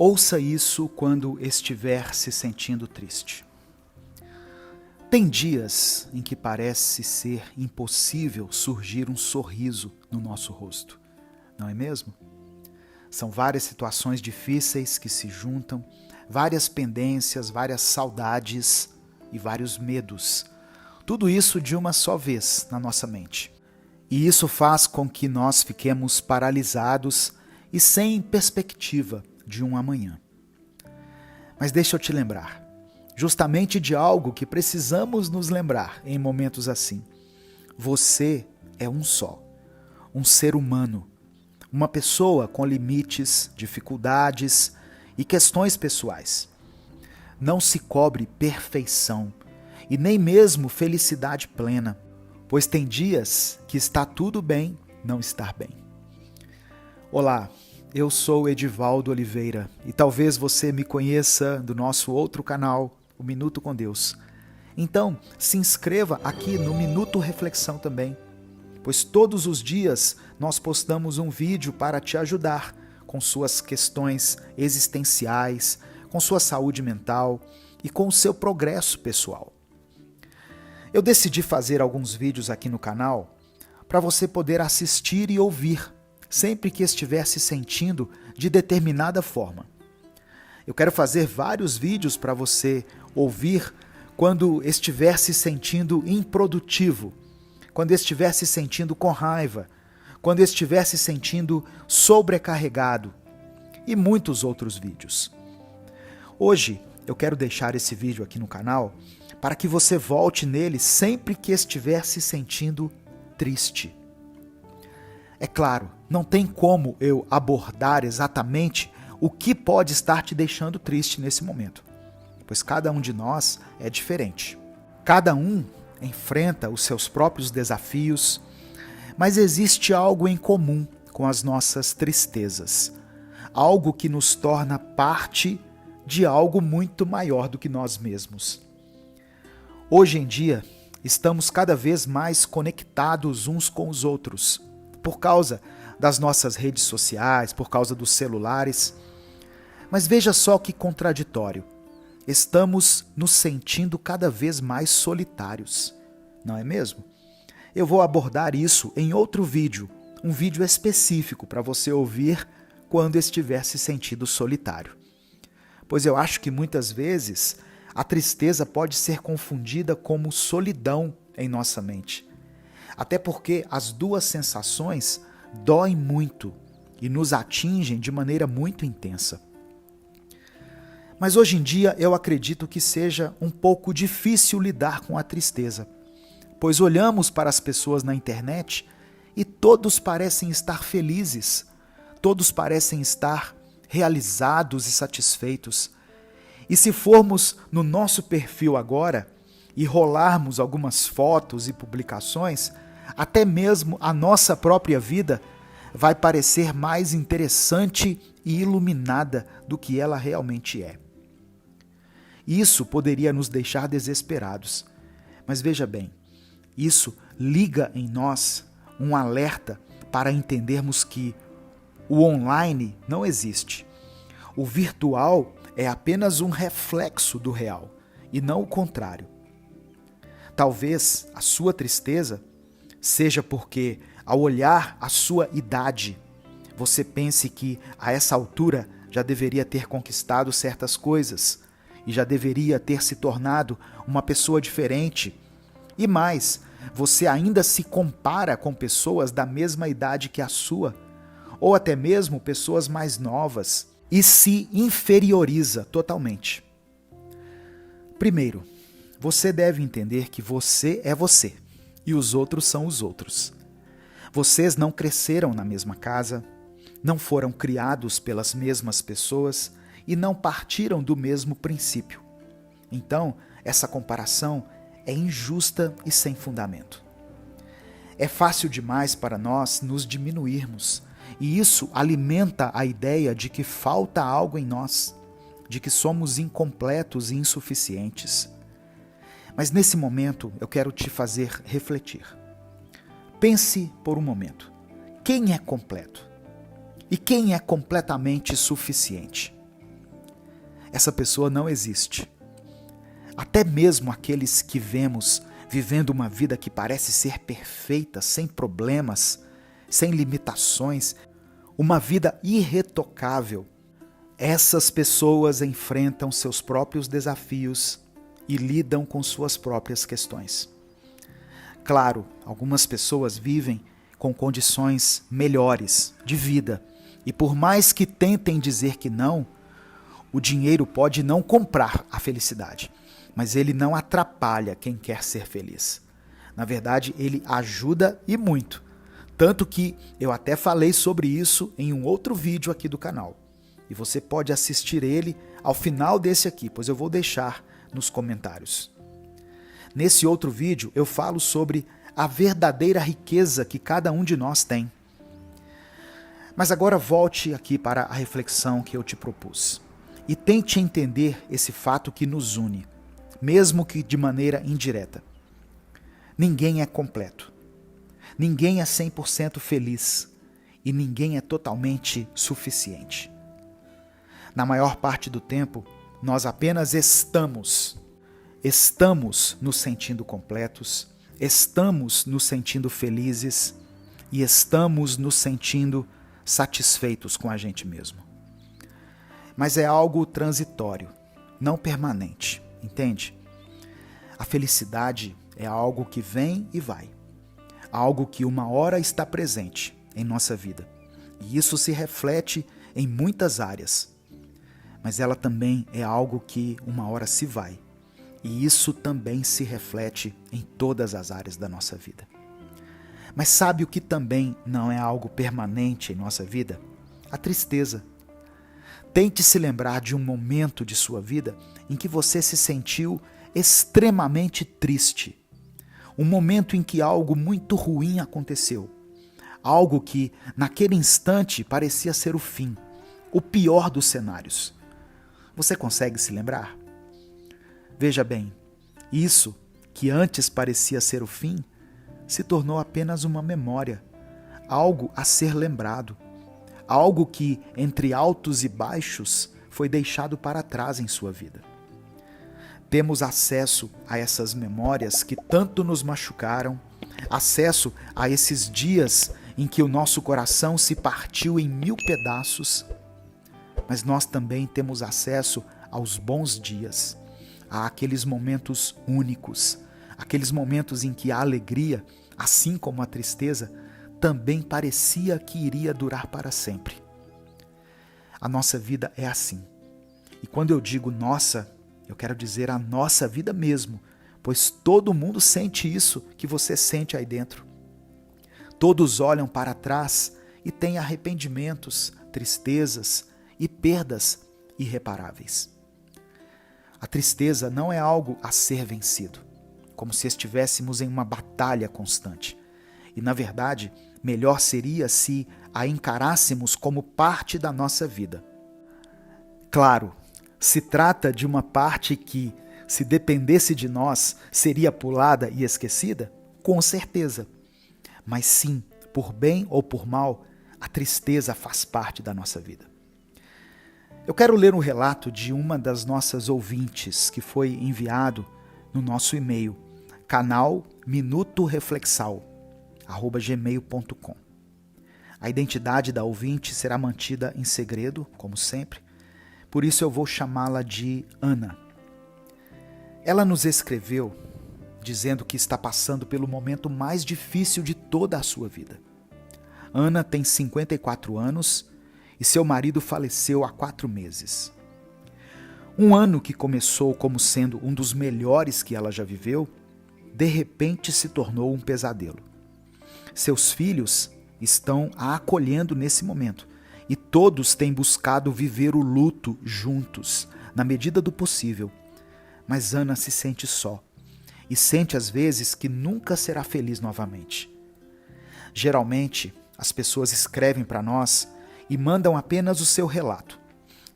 Ouça isso quando estiver se sentindo triste. Tem dias em que parece ser impossível surgir um sorriso no nosso rosto, não é mesmo? São várias situações difíceis que se juntam, várias pendências, várias saudades e vários medos. Tudo isso de uma só vez na nossa mente. E isso faz com que nós fiquemos paralisados e sem perspectiva de um amanhã. Mas deixa eu te lembrar, justamente de algo que precisamos nos lembrar em momentos assim. Você é um só, um ser humano, uma pessoa com limites, dificuldades e questões pessoais. Não se cobre perfeição e nem mesmo felicidade plena, pois tem dias que está tudo bem não estar bem. Olá, eu sou Edivaldo Oliveira e talvez você me conheça do nosso outro canal, o Minuto com Deus. Então, se inscreva aqui no Minuto Reflexão também, pois todos os dias nós postamos um vídeo para te ajudar com suas questões existenciais, com sua saúde mental e com o seu progresso pessoal. Eu decidi fazer alguns vídeos aqui no canal para você poder assistir e ouvir sempre que estiver se sentindo de determinada forma. Eu quero fazer vários vídeos para você ouvir quando estiver se sentindo improdutivo, quando estiver se sentindo com raiva, quando estiver se sentindo sobrecarregado e muitos outros vídeos. Hoje eu quero deixar esse vídeo aqui no canal para que você volte nele sempre que estiver se sentindo triste. É claro, não tem como eu abordar exatamente o que pode estar te deixando triste nesse momento, pois cada um de nós é diferente. Cada um enfrenta os seus próprios desafios, mas existe algo em comum com as nossas tristezas, algo que nos torna parte de algo muito maior do que nós mesmos. Hoje em dia, estamos cada vez mais conectados uns com os outros, por causa das nossas redes sociais, por causa dos celulares. Mas veja só que contraditório. Estamos nos sentindo cada vez mais solitários, não é mesmo? Eu vou abordar isso em outro vídeo, um vídeo específico para você ouvir quando estiver se sentindo solitário. Pois eu acho que muitas vezes a tristeza pode ser confundida como solidão em nossa mente. Até porque as duas sensações doem muito e nos atingem de maneira muito intensa. Mas hoje em dia eu acredito que seja um pouco difícil lidar com a tristeza, pois olhamos para as pessoas na internet e todos parecem estar felizes, todos parecem estar realizados e satisfeitos. E se formos no nosso perfil agora e rolarmos algumas fotos e publicações, até mesmo a nossa própria vida vai parecer mais interessante e iluminada do que ela realmente é. Isso poderia nos deixar desesperados, mas veja bem, isso liga em nós um alerta para entendermos que o online não existe. O virtual é apenas um reflexo do real e não o contrário. Talvez a sua tristeza seja porque, ao olhar a sua idade, você pense que a essa altura já deveria ter conquistado certas coisas e já deveria ter se tornado uma pessoa diferente. E mais, você ainda se compara com pessoas da mesma idade que a sua, ou até mesmo pessoas mais novas, e se inferioriza totalmente. Primeiro, você deve entender que você é você e os outros são os outros. Vocês não cresceram na mesma casa, não foram criados pelas mesmas pessoas e não partiram do mesmo princípio. Então, essa comparação é injusta e sem fundamento. É fácil demais para nós nos diminuirmos, e isso alimenta a ideia de que falta algo em nós, de que somos incompletos e insuficientes. Mas nesse momento eu quero te fazer refletir. Pense por um momento. Quem é completo? E quem é completamente suficiente? essa pessoa não existe. Até mesmo aqueles que vemos vivendo uma vida que parece ser perfeita, sem problemas, sem limitações, uma vida irretocável, essas pessoas enfrentam seus próprios desafios e lidam com suas próprias questões. Claro, algumas pessoas vivem com condições melhores de vida, e por mais que tentem dizer que não, o dinheiro pode não comprar a felicidade, mas ele não atrapalha quem quer ser feliz. Na verdade, ele ajuda e muito. Tanto que eu até falei sobre isso em um outro vídeo aqui do canal. E você pode assistir ele ao final desse aqui, pois eu vou deixar nos comentários. Nesse outro vídeo eu falo sobre a verdadeira riqueza que cada um de nós tem. Mas agora volte aqui para a reflexão que eu te propus. E tente entender esse fato que nos une, mesmo que de maneira indireta. Ninguém é completo. Ninguém é 100% feliz. E ninguém é totalmente suficiente. Na maior parte do tempo, nós apenas estamos nos sentindo completos, estamos nos sentindo felizes e estamos nos sentindo satisfeitos com a gente mesmo. Mas é algo transitório, não permanente, entende? A felicidade é algo que vem e vai, algo que uma hora está presente em nossa vida, e isso se reflete em muitas áreas, mas ela também é algo que uma hora se vai, e isso também se reflete em todas as áreas da nossa vida. Mas sabe o que também não é algo permanente em nossa vida? A tristeza. Tente se lembrar de um momento de sua vida em que você se sentiu extremamente triste. Um momento em que algo muito ruim aconteceu. Algo que, naquele instante, parecia ser o fim. O pior dos cenários. Você consegue se lembrar? Veja bem, isso que antes parecia ser o fim, se tornou apenas uma memória, algo a ser lembrado, algo que, entre altos e baixos, foi deixado para trás em sua vida. Temos acesso a essas memórias que tanto nos machucaram, acesso a esses dias em que o nosso coração se partiu em 1000 pedaços, mas nós também temos acesso aos bons dias, a aqueles momentos únicos, aqueles momentos em que a alegria, assim como a tristeza, também parecia que iria durar para sempre. A nossa vida é assim. E quando eu digo nossa, eu quero dizer a nossa vida mesmo, pois todo mundo sente isso que você sente aí dentro. Todos olham para trás e têm arrependimentos, tristezas e perdas irreparáveis. A tristeza não é algo a ser vencido, como se estivéssemos em uma batalha constante. E, na verdade, melhor seria se a encarássemos como parte da nossa vida. Claro, se trata de uma parte que, se dependesse de nós, seria pulada e esquecida? Com certeza. Mas sim, por bem ou por mal, a tristeza faz parte da nossa vida. Eu quero ler um relato de uma das nossas ouvintes que foi enviado no nosso e-mail, canal minutoreflexal@gmail.com. A identidade da ouvinte será mantida em segredo, como sempre, por isso eu vou chamá-la de Ana. Ela nos escreveu dizendo que está passando pelo momento mais difícil de toda a sua vida. Ana tem 54 anos e seu marido faleceu há 4 meses. Um ano que começou como sendo um dos melhores que ela já viveu, de repente se tornou um pesadelo. Seus filhos estão a acolhendo nesse momento e todos têm buscado viver o luto juntos, na medida do possível. Mas Ana se sente só e sente às vezes que nunca será feliz novamente. Geralmente, as pessoas escrevem para nós e mandam apenas o seu relato.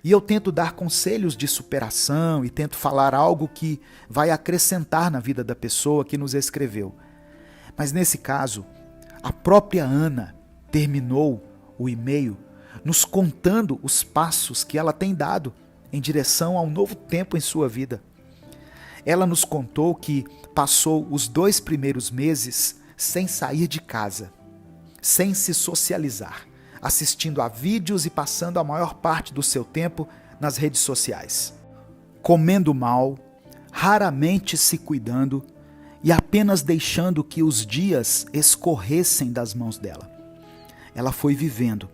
E eu tento dar conselhos de superação e tento falar algo que vai acrescentar na vida da pessoa que nos escreveu. Mas nesse caso, a própria Ana terminou o e-mail nos contando os passos que ela tem dado em direção a um novo tempo em sua vida. Ela nos contou que passou os 2 primeiros meses sem sair de casa, sem se socializar, assistindo a vídeos e passando a maior parte do seu tempo nas redes sociais, comendo mal, raramente se cuidando e apenas deixando que os dias escorressem das mãos dela. Ela foi vivendo,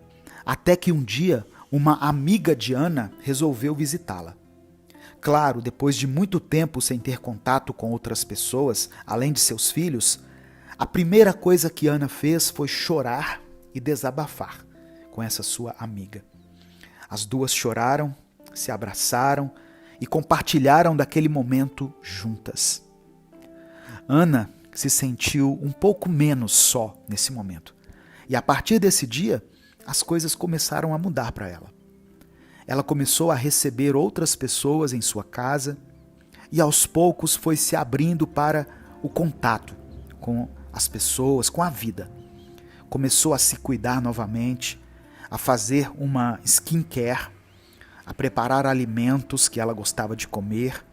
até que um dia uma amiga de Ana resolveu visitá-la. Claro, depois de muito tempo sem ter contato com outras pessoas, além de seus filhos, a primeira coisa que Ana fez foi chorar e desabafar com essa sua amiga. As duas choraram, se abraçaram e compartilharam daquele momento juntas. Ana se sentiu um pouco menos só nesse momento. E a partir desse dia, as coisas começaram a mudar para ela. Ela começou a receber outras pessoas em sua casa e aos poucos foi se abrindo para o contato com as pessoas, com a vida. Começou a se cuidar novamente, a fazer uma skincare, a preparar alimentos que ela gostava de comer.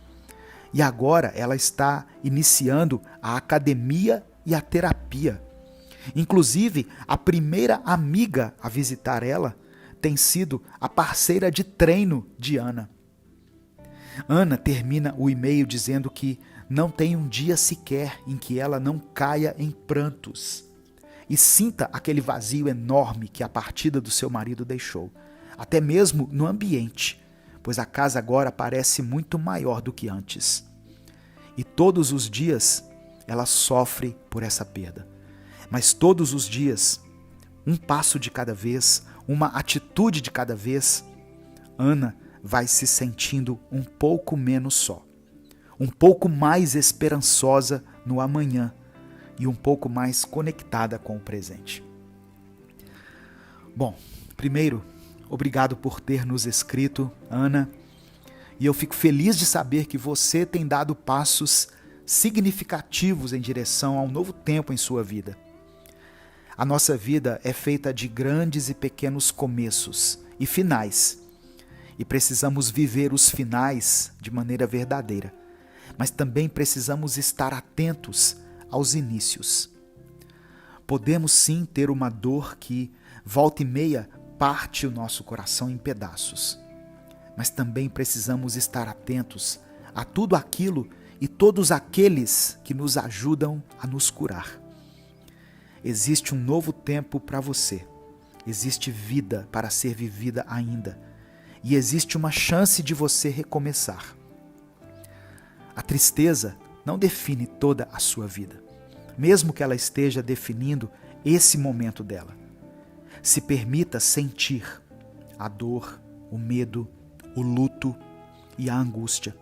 E agora ela está iniciando a academia e a terapia. Inclusive, a primeira amiga a visitar ela tem sido a parceira de treino de Ana. Ana termina o e-mail dizendo que não tem um dia sequer em que ela não caia em prantos e sinta aquele vazio enorme que a partida do seu marido deixou, até mesmo no ambiente, pois a casa agora parece muito maior do que antes. E todos os dias ela sofre por essa perda. Mas todos os dias, um passo de cada vez, uma atitude de cada vez, Ana vai se sentindo um pouco menos só, um pouco mais esperançosa no amanhã e um pouco mais conectada com o presente. Bom, primeiro, obrigado por ter nos escrito, Ana, e eu fico feliz de saber que você tem dado passos significativos em direção a um novo tempo em sua vida. A nossa vida é feita de grandes e pequenos começos e finais. E precisamos viver os finais de maneira verdadeira. Mas também precisamos estar atentos aos inícios. Podemos sim ter uma dor que, volta e meia, parte o nosso coração em pedaços. Mas também precisamos estar atentos a tudo aquilo e todos aqueles que nos ajudam a nos curar. Existe um novo tempo para você. Existe vida para ser vivida ainda. E existe uma chance de você recomeçar. A tristeza não define toda a sua vida, mesmo que ela esteja definindo esse momento dela. Se permita sentir a dor, o medo, o luto e a angústia,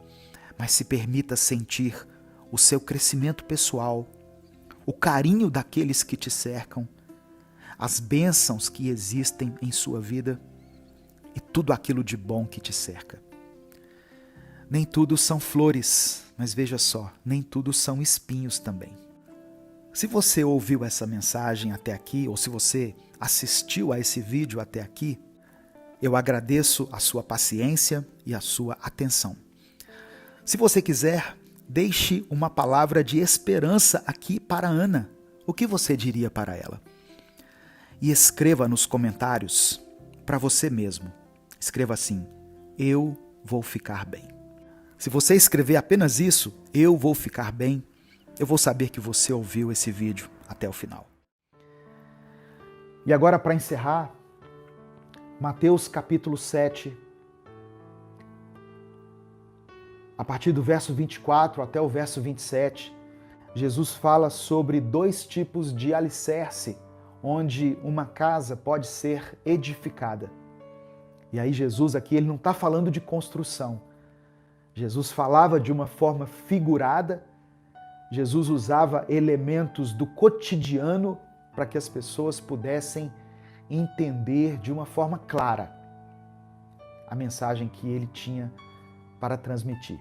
mas se permita sentir o seu crescimento pessoal, o carinho daqueles que te cercam, as bênçãos que existem em sua vida e tudo aquilo de bom que te cerca. Nem tudo são flores, mas veja só, nem tudo são espinhos também. Se você ouviu essa mensagem até aqui, ou se você assistiu a esse vídeo até aqui, eu agradeço a sua paciência e a sua atenção. Se você quiser, deixe uma palavra de esperança aqui para Ana. O que você diria para ela? E escreva nos comentários para você mesmo. Escreva assim: eu vou ficar bem. Se você escrever apenas isso, eu vou ficar bem, eu vou saber que você ouviu esse vídeo até o final. E agora, para encerrar, Mateus capítulo 7, a partir do verso 24 até o verso 27, Jesus fala sobre 2 tipos de alicerce onde uma casa pode ser edificada. E aí Jesus aqui ele não está falando de construção. Jesus falava de uma forma figurada, Jesus usava elementos do cotidiano para que as pessoas pudessem entender de uma forma clara a mensagem que ele tinha para transmitir.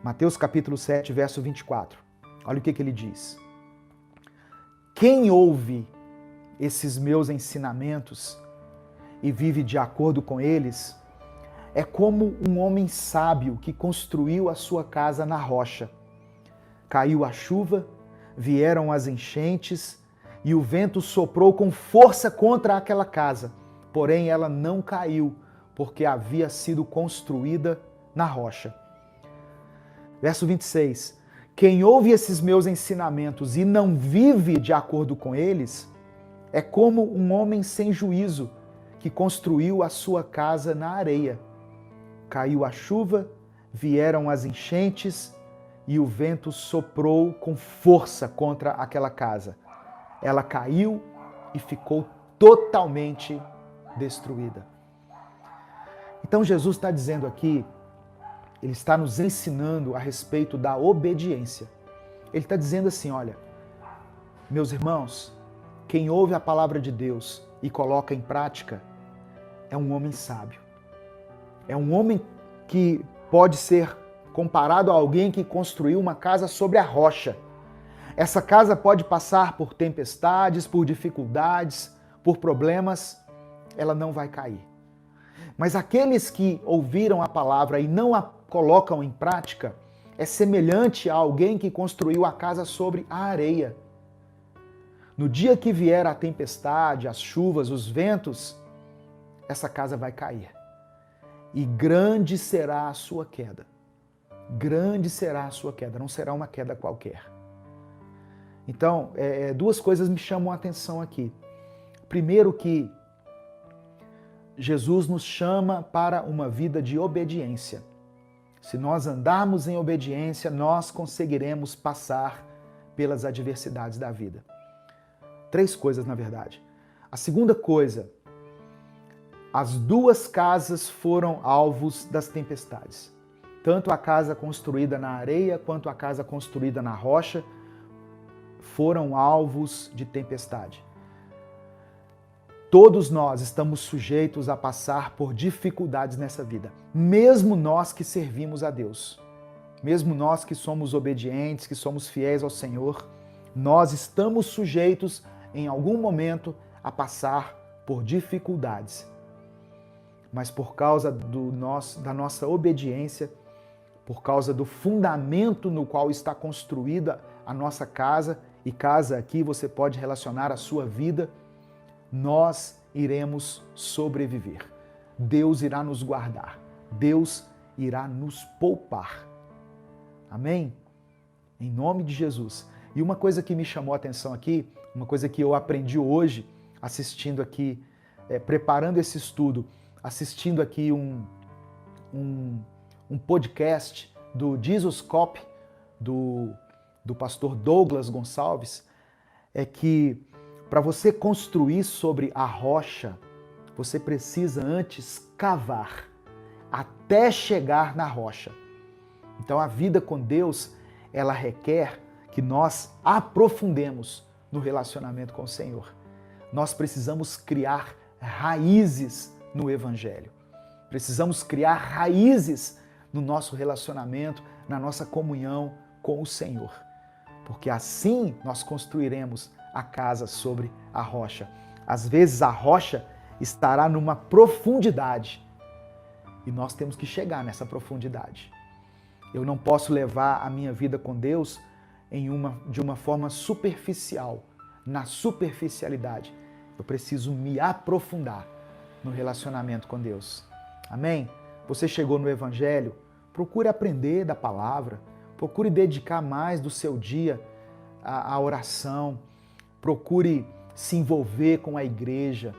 Mateus capítulo 7, verso 24. Olha o que ele diz. Quem ouve esses meus ensinamentos e vive de acordo com eles, é como um homem sábio que construiu a sua casa na rocha. Caiu a chuva, vieram as enchentes e o vento soprou com força contra aquela casa. Porém, ela não caiu, porque havia sido construída na rocha. Verso 26. Quem ouve esses meus ensinamentos e não vive de acordo com eles, é como um homem sem juízo que construiu a sua casa na areia. Caiu a chuva, vieram as enchentes e o vento soprou com força contra aquela casa. Ela caiu e ficou totalmente destruída. Então Jesus está dizendo aqui, ele está nos ensinando a respeito da obediência. Ele está dizendo assim, olha, meus irmãos, quem ouve a palavra de Deus e coloca em prática é um homem sábio. É um homem que pode ser comparado a alguém que construiu uma casa sobre a rocha. Essa casa pode passar por tempestades, por dificuldades, por problemas, ela não vai cair. Mas aqueles que ouviram a palavra e não a colocam em prática, é semelhante a alguém que construiu a casa sobre a areia. No dia que vier a tempestade, as chuvas, os ventos, essa casa vai cair. E grande será a sua queda. Grande será a sua queda, não será uma queda qualquer. Então, duas coisas me chamam a atenção aqui. Primeiro que Jesus nos chama para uma vida de obediência. Se nós andarmos em obediência, nós conseguiremos passar pelas adversidades da vida. Três coisas, na verdade. A segunda coisa, as duas casas foram alvos das tempestades. Tanto a casa construída na areia quanto a casa construída na rocha foram alvos de tempestade. Todos nós estamos sujeitos a passar por dificuldades nessa vida, mesmo nós que servimos a Deus, mesmo nós que somos obedientes, que somos fiéis ao Senhor, nós estamos sujeitos em algum momento a passar por dificuldades. Mas por causa da nossa obediência, por causa do fundamento no qual está construída a nossa casa, e casa aqui você pode relacionar a sua vida, nós iremos sobreviver. Deus irá nos guardar. Deus irá nos poupar. Amém? Em nome de Jesus. E uma coisa que me chamou a atenção aqui, uma coisa que eu aprendi hoje, assistindo aqui, preparando esse estudo, assistindo aqui um podcast do Jesus Cop, do pastor Douglas Gonçalves, é que para você construir sobre a rocha, você precisa antes cavar até chegar na rocha. Então a vida com Deus, ela requer que nós aprofundemos no relacionamento com o Senhor. Nós precisamos criar raízes no Evangelho. Precisamos criar raízes no nosso relacionamento, na nossa comunhão com o Senhor. Porque assim nós construiremos a casa sobre a rocha. Às vezes a rocha estará numa profundidade e nós temos que chegar nessa profundidade. Eu não posso levar a minha vida com Deus de uma forma superficial, na superficialidade. Eu preciso me aprofundar no relacionamento com Deus. Amém? Você chegou no Evangelho, procure aprender da palavra, procure dedicar mais do seu dia à oração, procure se envolver com a igreja.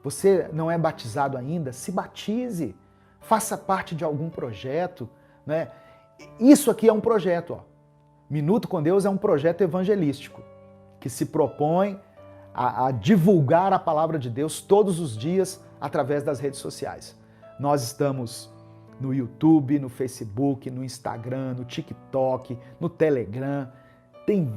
Você não é batizado ainda? Se batize, faça parte de algum projeto, né? Isso aqui é um projeto, ó. Minuto com Deus é um projeto evangelístico que se propõe a divulgar a palavra de Deus todos os dias através das redes sociais. Nós estamos no YouTube, no Facebook, no Instagram, no TikTok, no Telegram. Tem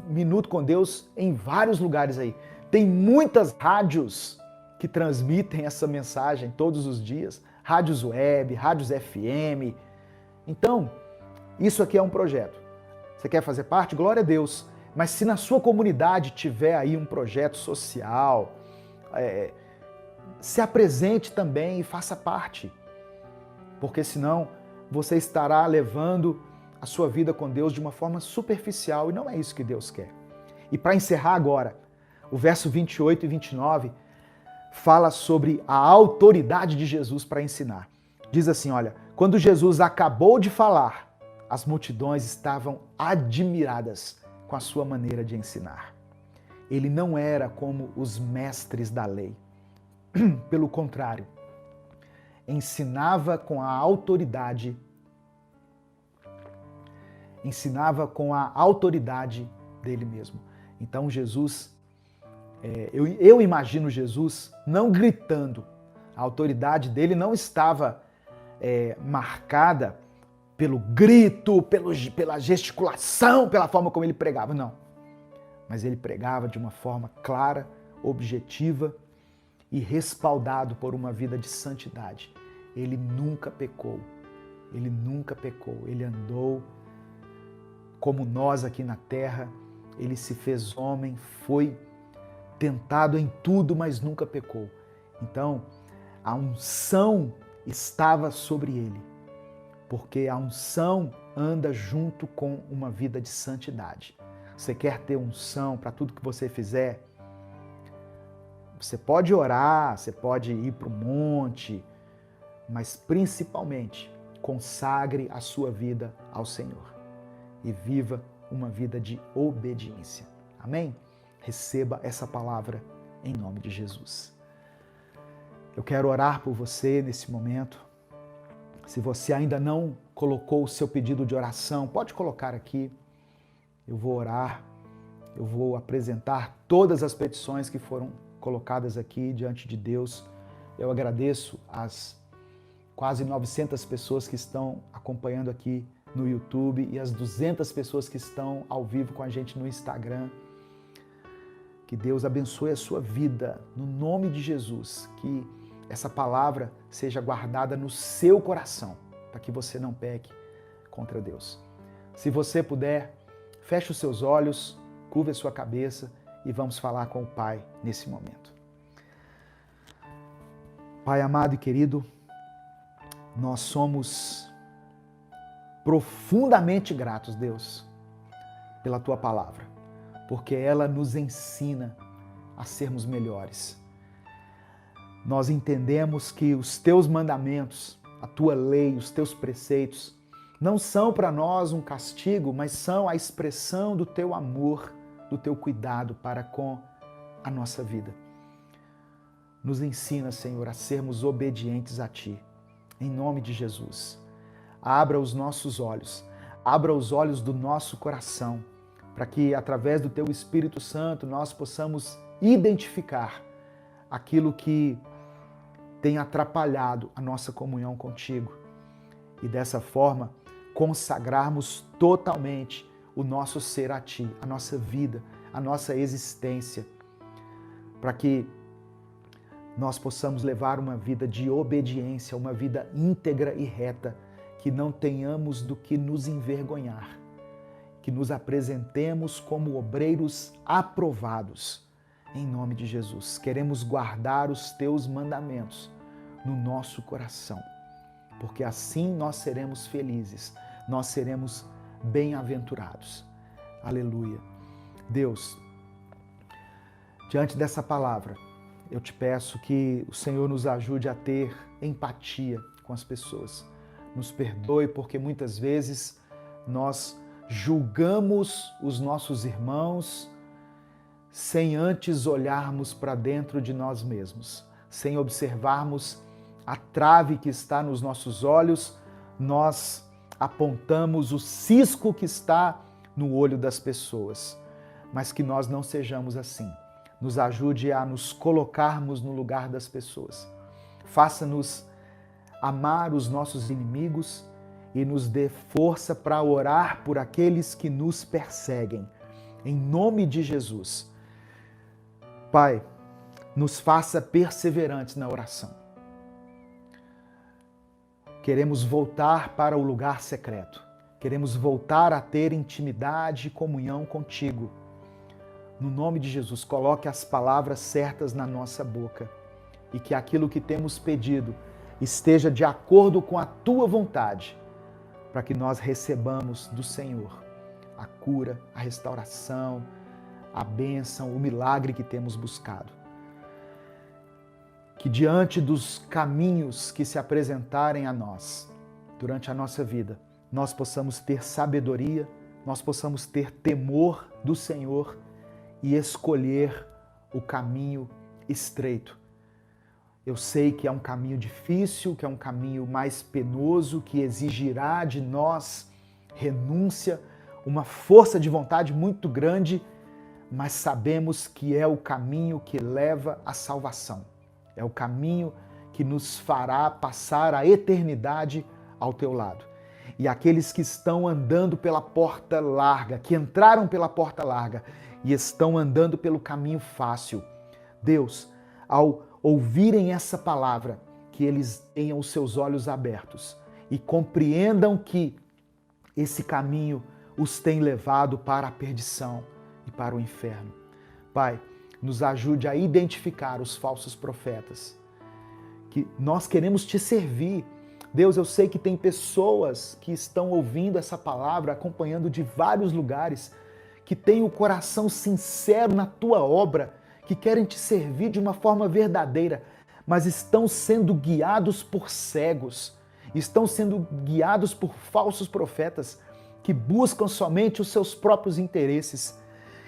Minuto com Deus em vários lugares aí. Tem muitas rádios que transmitem essa mensagem todos os dias. Rádios web, rádios FM. Então, isso aqui é um projeto. Você quer fazer parte? Glória a Deus. Mas se na sua comunidade tiver aí um projeto social, se apresente também e faça parte. porque senão você estará levando a sua vida com Deus de uma forma superficial, e não é isso que Deus quer. E para encerrar agora, o verso 28 e 29 fala sobre a autoridade de Jesus para ensinar. Diz assim, olha, quando Jesus acabou de falar, as multidões estavam admiradas com a sua maneira de ensinar. Ele não era como os mestres da lei. Pelo contrário, ensinava com a autoridade dele mesmo. Então Jesus, eu imagino Jesus não gritando. A autoridade dele não estava marcada pelo grito, pela gesticulação, pela forma como ele pregava, não. Mas ele pregava de uma forma clara, objetiva e respaldado por uma vida de santidade. Ele nunca pecou, ele andou como nós aqui na terra, ele se fez homem, foi tentado em tudo, mas nunca pecou. Então, a unção estava sobre ele, porque a unção anda junto com uma vida de santidade. Você quer ter unção para tudo que você fizer? Você pode orar, você pode ir para o monte, mas principalmente consagre a sua vida ao Senhor e viva uma vida de obediência. Amém? Receba essa palavra em nome de Jesus. Eu quero orar por você nesse momento. Se você ainda não colocou o seu pedido de oração, pode colocar aqui. Eu vou orar, eu vou apresentar todas as petições que foram colocadas aqui diante de Deus. Eu agradeço as quase 900 pessoas que estão acompanhando aqui no YouTube e as 200 pessoas que estão ao vivo com a gente no Instagram. Que Deus abençoe a sua vida, no nome de Jesus, que essa palavra seja guardada no seu coração, para que você não peque contra Deus. Se você puder, feche os seus olhos, curva a sua cabeça e vamos falar com o Pai nesse momento. Pai amado e querido, nós somos profundamente gratos, Deus, pela Tua palavra, porque ela nos ensina a sermos melhores. Nós entendemos que os Teus mandamentos, a Tua lei, os Teus preceitos, não são para nós um castigo, mas são a expressão do Teu amor, do Teu cuidado para com a nossa vida. Nos ensina, Senhor, a sermos obedientes a Ti, em nome de Jesus. Abra os nossos olhos, abra os olhos do nosso coração, para que, através do Teu Espírito Santo, nós possamos identificar aquilo que tem atrapalhado a nossa comunhão contigo e, dessa forma, consagrarmos totalmente o nosso ser a Ti, a nossa vida, a nossa existência, para que nós possamos levar uma vida de obediência, uma vida íntegra e reta, que não tenhamos do que nos envergonhar, que nos apresentemos como obreiros aprovados, em nome de Jesus. Queremos guardar os Teus mandamentos no nosso coração, porque assim nós seremos felizes, nós seremos bem-aventurados. Aleluia. Deus, diante dessa palavra, eu te peço que o Senhor nos ajude a ter empatia com as pessoas. Nos perdoe porque muitas vezes nós julgamos os nossos irmãos sem antes olharmos para dentro de nós mesmos, sem observarmos a trave que está nos nossos olhos, nós apontamos o cisco que está no olho das pessoas, mas que nós não sejamos assim. Nos ajude a nos colocarmos no lugar das pessoas. Faça-nos amar os nossos inimigos e nos dê força para orar por aqueles que nos perseguem. Em nome de Jesus. Pai, nos faça perseverantes na oração. Queremos voltar para o lugar secreto. Queremos voltar a ter intimidade e comunhão contigo. No nome de Jesus, coloque as palavras certas na nossa boca e que aquilo que temos pedido esteja de acordo com a tua vontade, para que nós recebamos do Senhor a cura, a restauração, a bênção, o milagre que temos buscado. Que diante dos caminhos que se apresentarem a nós, durante a nossa vida, nós possamos ter sabedoria, nós possamos ter temor do Senhor e escolher o caminho estreito. Eu sei que é um caminho difícil, que é um caminho mais penoso, que exigirá de nós renúncia, uma força de vontade muito grande, mas sabemos que é o caminho que leva à salvação. É o caminho que nos fará passar a eternidade ao teu lado. E aqueles que estão andando pela porta larga, que entraram pela porta larga e estão andando pelo caminho fácil, Deus, ao ouvirem essa palavra, que eles tenham os seus olhos abertos e compreendam que esse caminho os tem levado para a perdição e para o inferno. Pai, nos ajude a identificar os falsos profetas, que nós queremos te servir. Deus, eu sei que tem pessoas que estão ouvindo essa palavra, acompanhando de vários lugares, que têm o coração sincero na tua obra, que querem te servir de uma forma verdadeira, mas estão sendo guiados por cegos, estão sendo guiados por falsos profetas, que buscam somente os seus próprios interesses,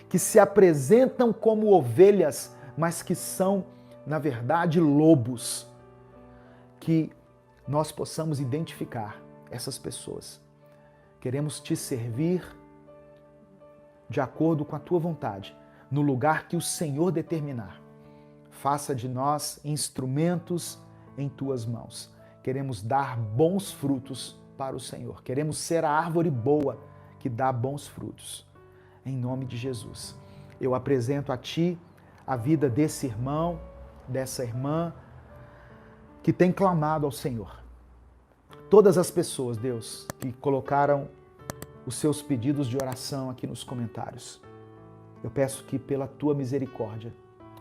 que se apresentam como ovelhas, mas que são, na verdade, lobos. Que nós possamos identificar essas pessoas. Queremos te servir de acordo com a tua vontade, no lugar que o Senhor determinar. Faça de nós instrumentos em tuas mãos. Queremos dar bons frutos para o Senhor. Queremos ser a árvore boa que dá bons frutos. Em nome de Jesus. Eu apresento a ti a vida desse irmão, dessa irmã, que tem clamado ao Senhor. Todas as pessoas, Deus, que colocaram os seus pedidos de oração aqui nos comentários. Eu peço que pela tua misericórdia,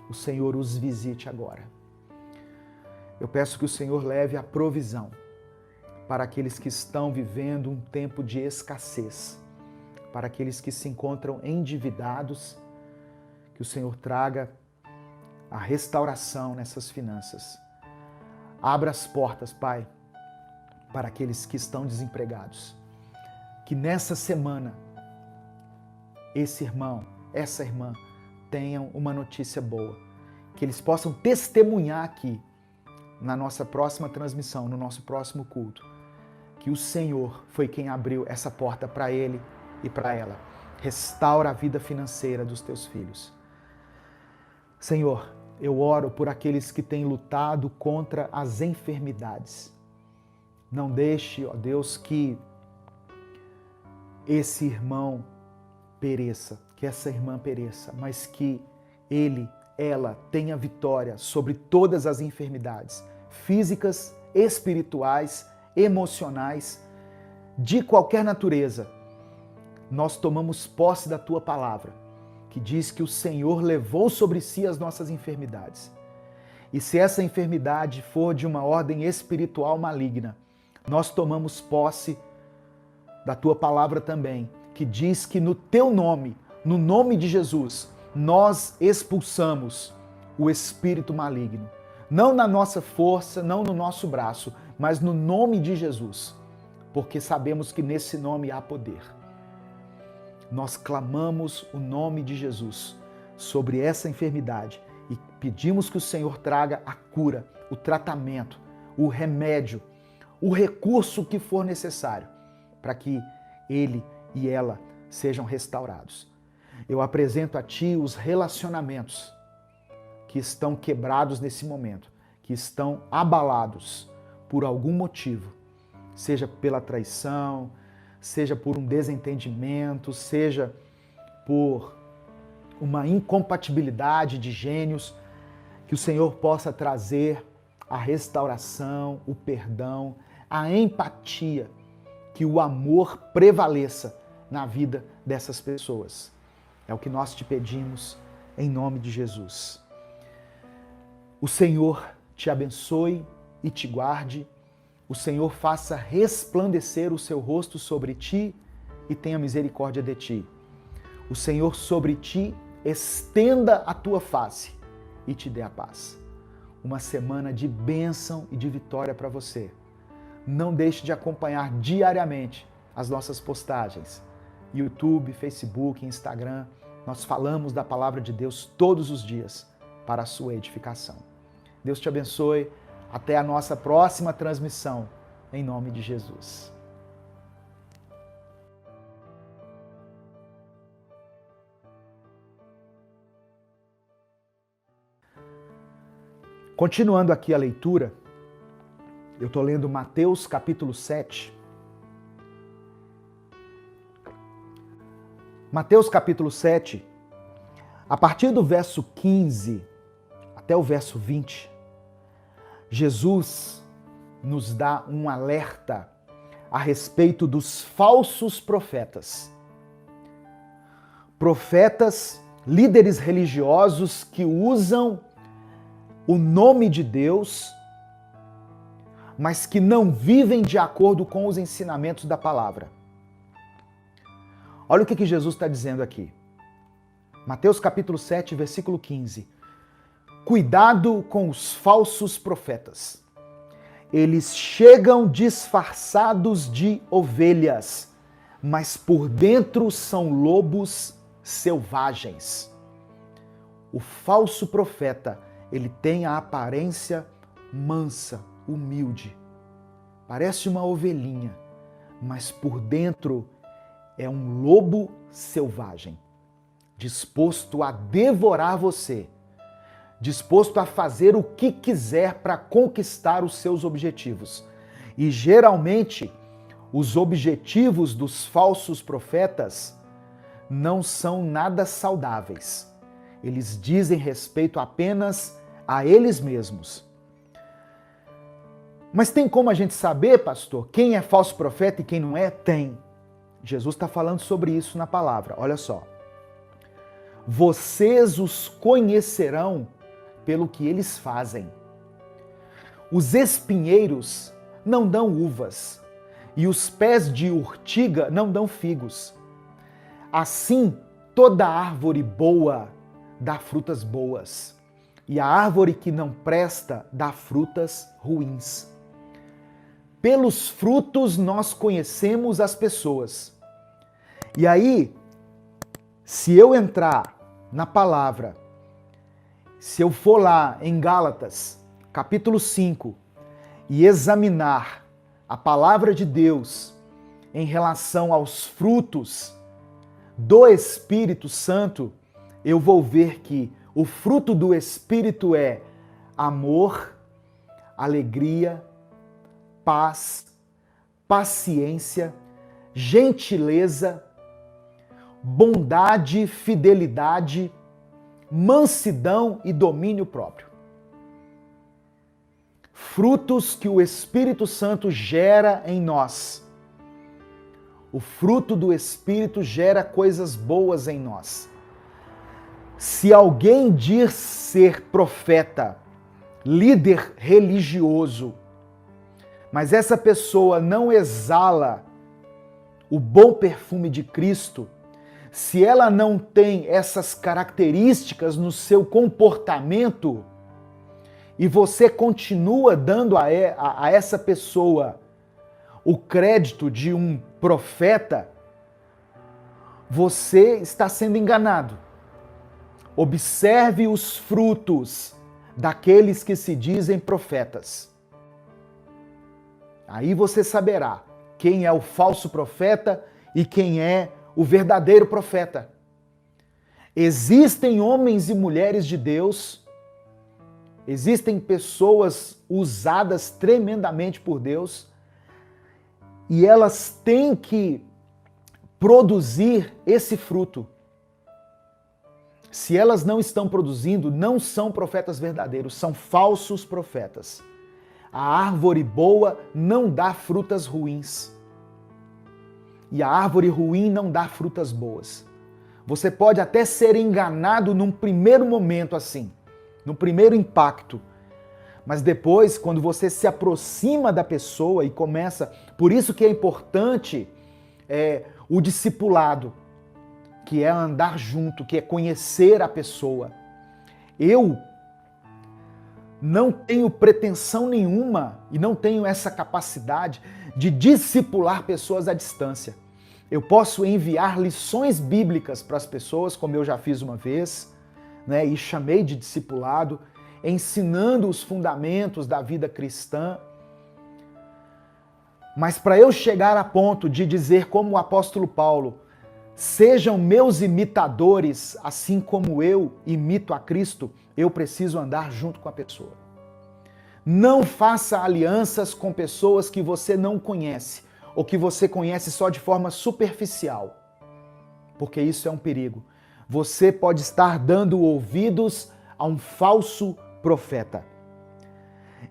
o Senhor os visite agora. Eu peço que o Senhor leve a provisão para aqueles que estão vivendo um tempo de escassez, para aqueles que se encontram endividados, que o Senhor traga a restauração nessas finanças. Abra as portas, Pai, para aqueles que estão desempregados. Que nessa semana, esse irmão, essa irmã, tenham uma notícia boa. Que eles possam testemunhar aqui, na nossa próxima transmissão, no nosso próximo culto, que o Senhor foi quem abriu essa porta para ele e para ela. Restaura a vida financeira dos teus filhos. Senhor, eu oro por aqueles que têm lutado contra as enfermidades. Não deixe, ó Deus, que esse irmão pereça, que essa irmã pereça, mas que ele, ela tenha vitória sobre todas as enfermidades físicas, espirituais, emocionais, de qualquer natureza. Nós tomamos posse da tua palavra, que diz que o Senhor levou sobre si as nossas enfermidades. E se essa enfermidade for de uma ordem espiritual maligna, nós tomamos posse da tua palavra também, que diz que no teu nome, no nome de Jesus, nós expulsamos o espírito maligno. Não na nossa força, não no nosso braço, mas no nome de Jesus, porque sabemos que nesse nome há poder. Nós clamamos o nome de Jesus sobre essa enfermidade e pedimos que o Senhor traga a cura, o tratamento, o remédio, o recurso que for necessário para que ele e ela sejam restaurados. Eu apresento a ti os relacionamentos que estão quebrados nesse momento, que estão abalados por algum motivo, seja pela traição, seja por um desentendimento, seja por uma incompatibilidade de gênios, que o Senhor possa trazer a restauração, o perdão, a empatia, que o amor prevaleça na vida dessas pessoas. É o que nós te pedimos em nome de Jesus. O Senhor te abençoe e te guarde. O Senhor faça resplandecer o seu rosto sobre ti e tenha misericórdia de ti. O Senhor sobre ti estenda a tua face e te dê a paz. Uma semana de bênção e de vitória para você. Não deixe de acompanhar diariamente as nossas postagens. YouTube, Facebook, Instagram. Nós falamos da palavra de Deus todos os dias para a sua edificação. Deus te abençoe. Até a nossa próxima transmissão, em nome de Jesus. Continuando aqui a leitura, eu estou lendo Mateus capítulo 7. Mateus capítulo 7, a partir do verso 15 até o verso 20, Jesus nos dá um alerta a respeito dos falsos profetas. Profetas, líderes religiosos que usam o nome de Deus, mas que não vivem de acordo com os ensinamentos da palavra. Olha o que Jesus está dizendo aqui. Mateus capítulo 7, versículo 15. Cuidado com os falsos profetas. Eles chegam disfarçados de ovelhas, mas por dentro são lobos selvagens. O falso profeta, ele tem a aparência mansa, humilde. Parece uma ovelhinha, mas por dentro é um lobo selvagem, disposto a devorar você, disposto a fazer o que quiser para conquistar os seus objetivos. E geralmente, os objetivos dos falsos profetas não são nada saudáveis. Eles dizem respeito apenas a eles mesmos. Mas tem como a gente saber, pastor, quem é falso profeta e quem não é? Tem. Jesus está falando sobre isso na palavra. Olha só. Vocês os conhecerão pelo que eles fazem. Os espinheiros não dão uvas, e os pés de urtiga não dão figos. Assim, toda árvore boa dá frutas boas, e a árvore que não presta dá frutas ruins. Pelos frutos nós conhecemos as pessoas. E aí, se eu entrar na palavra, se eu for lá em Gálatas, capítulo 5, e examinar a palavra de Deus em relação aos frutos do Espírito Santo, eu vou ver que o fruto do Espírito é amor, alegria, paz, paciência, gentileza, bondade, fidelidade, mansidão e domínio próprio. Frutos que o Espírito Santo gera em nós. O fruto do Espírito gera coisas boas em nós. Se alguém diz ser profeta, líder religioso, mas essa pessoa não exala o bom perfume de Cristo, se ela não tem essas características no seu comportamento, e você continua dando a essa pessoa o crédito de um profeta, você está sendo enganado. Observe os frutos daqueles que se dizem profetas. Aí você saberá quem é o falso profeta e quem é o verdadeiro profeta. Existem homens e mulheres de Deus, existem pessoas usadas tremendamente por Deus, e elas têm que produzir esse fruto. Se elas não estão produzindo, não são profetas verdadeiros, são falsos profetas. A árvore boa não dá frutas ruins. E a árvore ruim não dá frutas boas. Você pode até ser enganado num primeiro momento assim, no primeiro impacto. Mas depois, quando você se aproxima da pessoa e começa... Por isso que é importante o discipulado, que é andar junto, que é conhecer a pessoa. Eu não tenho pretensão nenhuma e não tenho essa capacidade de discipular pessoas à distância. Eu posso enviar lições bíblicas para as pessoas, como eu já fiz uma vez, né, e chamei de discipulado, ensinando os fundamentos da vida cristã. Mas para eu chegar a ponto de dizer, como o apóstolo Paulo, sejam meus imitadores, assim como eu imito a Cristo, eu preciso andar junto com a pessoa. Não faça alianças com pessoas que você não conhece, ou que você conhece só de forma superficial, porque isso é um perigo. Você pode estar dando ouvidos a um falso profeta.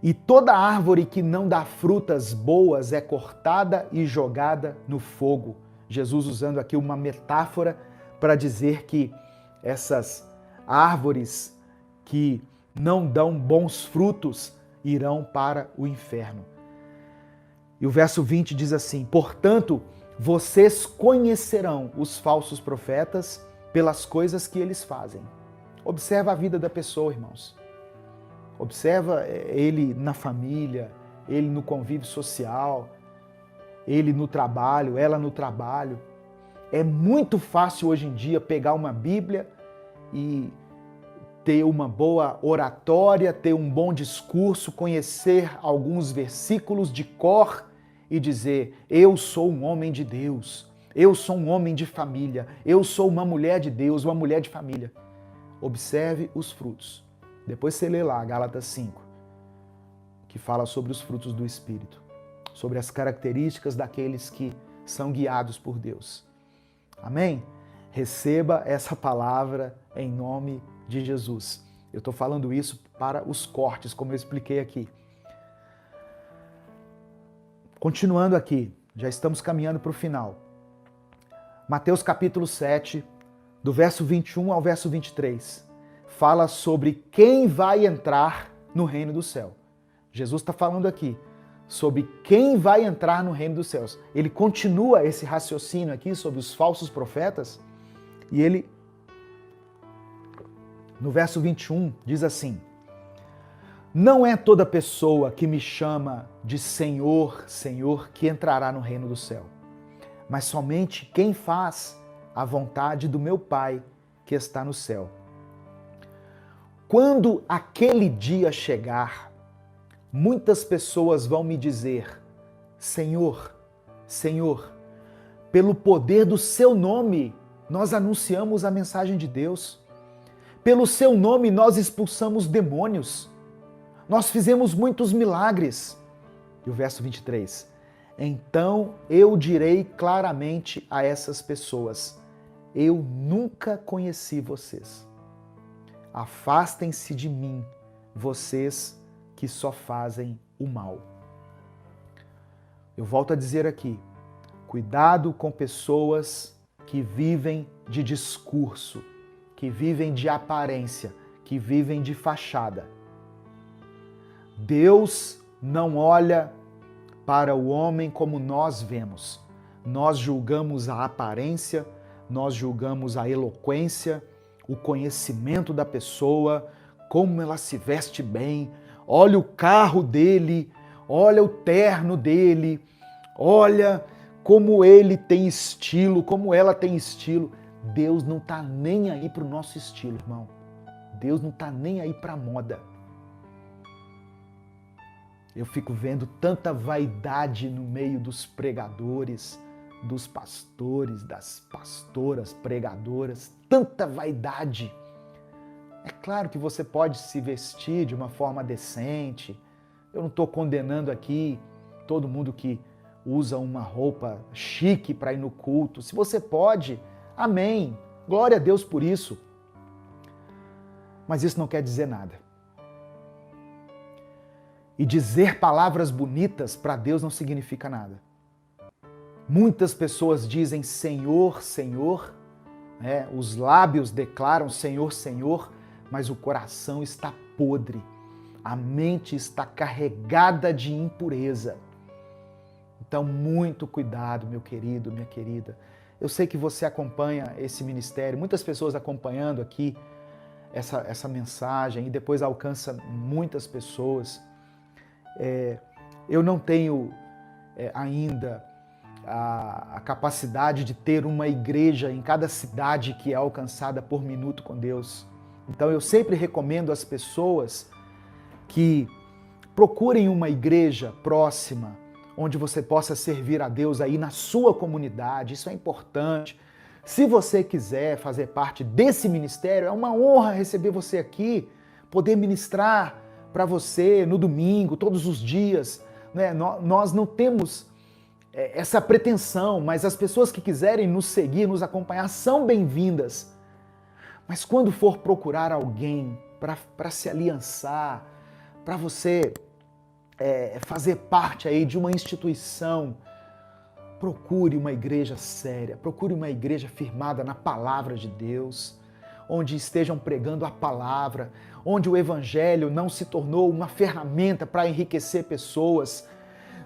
E toda árvore que não dá frutas boas é cortada e jogada no fogo. Jesus usando aqui uma metáfora para dizer que essas árvores que não dão bons frutos irão para o inferno. E o verso 20 diz assim: portanto, vocês conhecerão os falsos profetas pelas coisas que eles fazem. Observa a vida da pessoa, irmãos. Observa ele na família, ele no convívio social, ele no trabalho, ela no trabalho. É muito fácil hoje em dia pegar uma Bíblia e ter uma boa oratória, ter um bom discurso, conhecer alguns versículos de cor e dizer: eu sou um homem de Deus, eu sou um homem de família, eu sou uma mulher de Deus, uma mulher de família. Observe os frutos. Depois você lê lá, Gálatas 5, que fala sobre os frutos do Espírito, sobre as características daqueles que são guiados por Deus. Amém? Receba essa palavra em nome de Jesus. Eu estou falando isso para os cortes, como eu expliquei aqui. Continuando aqui, já estamos caminhando para o final. Mateus capítulo 7, do verso 21 ao verso 23. Fala sobre quem vai entrar no reino dos céus. Jesus está falando aqui sobre quem vai entrar no reino dos céus. Ele continua esse raciocínio aqui sobre os falsos profetas e ele, no verso 21, diz assim: não é toda pessoa que me chama de Senhor, Senhor, que entrará no reino do céu, mas somente quem faz a vontade do meu Pai que está no céu. Quando aquele dia chegar, muitas pessoas vão me dizer: Senhor, Senhor, pelo poder do seu nome, nós anunciamos a mensagem de Deus. Pelo seu nome, nós expulsamos demônios. Nós fizemos muitos milagres. E o verso 23. Então eu direi claramente a essas pessoas: eu nunca conheci vocês. Afastem-se de mim, vocês que só fazem o mal. Eu volto a dizer aqui, cuidado com pessoas que vivem de discurso, que vivem de aparência, que vivem de fachada. Deus não olha para o homem como nós vemos. Nós julgamos a aparência, nós julgamos a eloquência, o conhecimento da pessoa, como ela se veste bem, olha o carro dele, olha o terno dele, olha como ele tem estilo, como ela tem estilo. Deus não está nem aí para o nosso estilo, irmão. Deus não está nem aí para a moda. Eu fico vendo tanta vaidade no meio dos pregadores, dos pastores, das pastoras, pregadoras, tanta vaidade. É claro que você pode se vestir de uma forma decente. Eu não estou condenando aqui todo mundo que usa uma roupa chique para ir no culto. Se você pode, amém. Glória a Deus por isso. Mas isso não quer dizer nada. E dizer palavras bonitas para Deus não significa nada. Muitas pessoas dizem Senhor, Senhor, os lábios declaram Senhor, Senhor, mas o coração está podre. a mente está carregada de impureza. Então, muito cuidado, meu querido, minha querida. Eu sei que você acompanha esse ministério, muitas pessoas acompanhando aqui essa mensagem e depois alcança muitas pessoas. Eu não tenho ainda a capacidade de ter uma igreja em cada cidade que é alcançada por Minuto com Deus. Então eu sempre recomendo às pessoas que procurem uma igreja próxima, onde você possa servir a Deus aí na sua comunidade. Isso é importante. Se você quiser fazer parte desse ministério, é uma honra receber você aqui, poder ministrar para você no domingo, todos os dias. Né? Nós não temos essa pretensão, mas as pessoas que quiserem nos seguir, nos acompanhar, são bem-vindas. Mas quando for procurar alguém para se aliançar, para você fazer parte aí de uma instituição, procure uma igreja séria, procure uma igreja firmada na palavra de Deus, onde estejam pregando a palavra, onde o evangelho não se tornou uma ferramenta para enriquecer pessoas.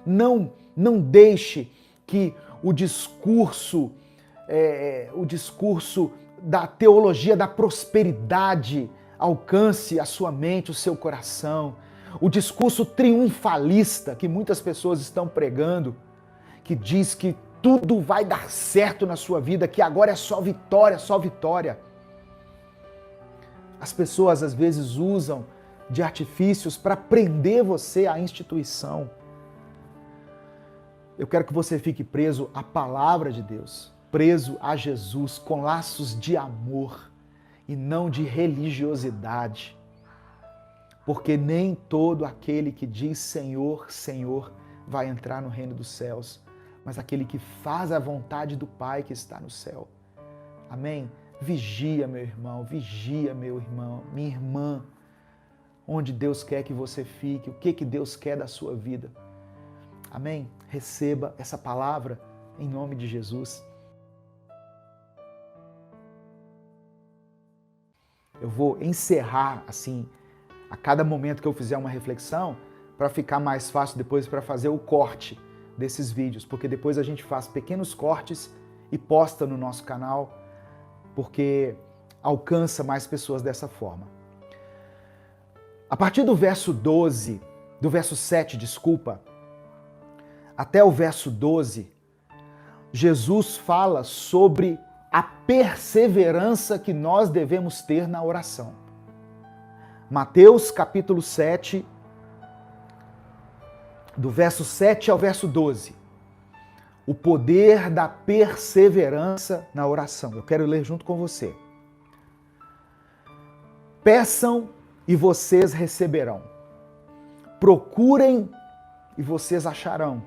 Não deixe que o discurso da teologia da prosperidade alcance a sua mente, o seu coração. O discurso triunfalista que muitas pessoas estão pregando, que diz que tudo vai dar certo na sua vida, que agora é só vitória, só vitória. As pessoas às vezes usam de artifícios para prender você à instituição. Eu quero que você fique preso à palavra de Deus, preso a Jesus, com laços de amor e não de religiosidade. Porque nem todo aquele que diz Senhor, Senhor, vai entrar no reino dos céus, mas aquele que faz a vontade do Pai que está no céu. Amém? Vigia, meu irmão, vigia, meu irmão, minha irmã, onde Deus quer que você fique, o que Deus quer da sua vida. Amém? Receba essa palavra em nome de Jesus. Eu vou encerrar assim, a cada momento que eu fizer uma reflexão, para ficar mais fácil depois para fazer o corte desses vídeos, porque depois a gente faz pequenos cortes e posta no nosso canal, porque alcança mais pessoas dessa forma. A partir do verso 7, até o verso 12, Jesus fala sobre a perseverança que nós devemos ter na oração. Mateus capítulo 7, do verso 7 ao verso 12. O poder da perseverança na oração. Eu quero ler junto com você. Peçam e vocês receberão. Procurem e vocês acharão.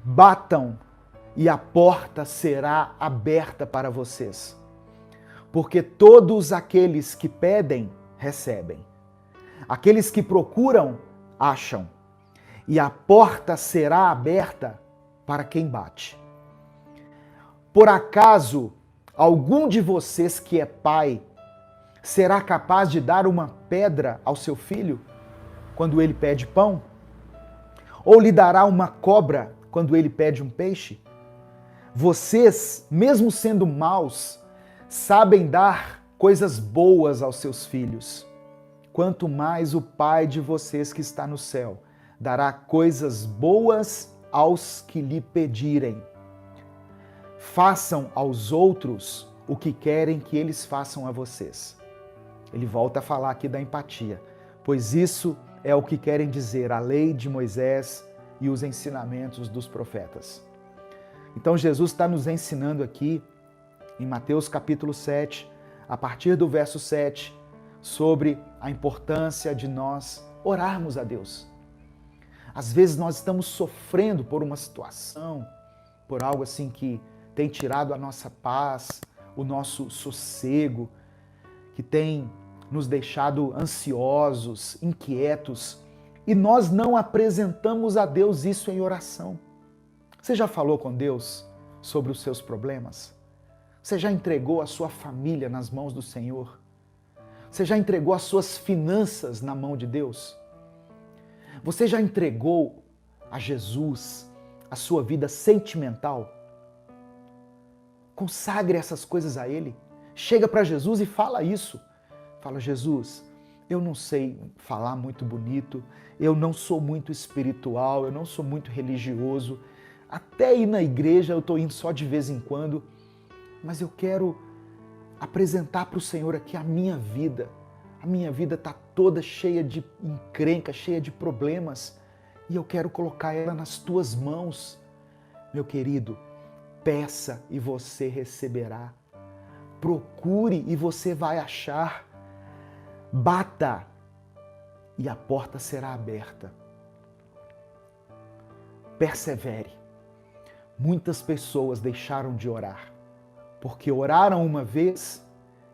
Batam e a porta será aberta para vocês. Porque todos aqueles que pedem, recebem. Aqueles que procuram, acham. E a porta será aberta para quem bate. Por acaso, algum de vocês que é pai, será capaz de dar uma pedra ao seu filho quando ele pede pão? Ou lhe dará uma cobra quando ele pede um peixe? Vocês, mesmo sendo maus, sabem dar coisas boas aos seus filhos. Quanto mais o Pai de vocês que está no céu dará coisas boas aos que lhe pedirem. Façam aos outros o que querem que eles façam a vocês. Ele volta a falar aqui da empatia, pois isso é o que querem dizer a lei de Moisés e os ensinamentos dos profetas. Então Jesus está nos ensinando aqui, em Mateus capítulo 7, a partir do verso 7, sobre a importância de nós orarmos a Deus. Às vezes nós estamos sofrendo por uma situação, por algo assim que tem tirado a nossa paz, o nosso sossego, que tem nos deixado ansiosos, inquietos, e nós não apresentamos a Deus isso em oração. Você já falou com Deus sobre os seus problemas? Você já entregou a sua família nas mãos do Senhor? Você já entregou as suas finanças na mão de Deus? Você já entregou a Jesus a sua vida sentimental? Consagre essas coisas a Ele. Chega para Jesus e fala isso. Fala, Jesus, eu não sei falar muito bonito, eu não sou muito espiritual, eu não sou muito religioso, até ir na igreja eu estou indo só de vez em quando, mas eu quero apresentar para o Senhor aqui a minha vida. A minha vida está toda cheia de encrenca, cheia de problemas, e eu quero colocar ela nas tuas mãos. Meu querido, peça e você receberá. Procure e você vai achar. Bata e a porta será aberta. Persevere. Muitas pessoas deixaram de orar, porque oraram uma vez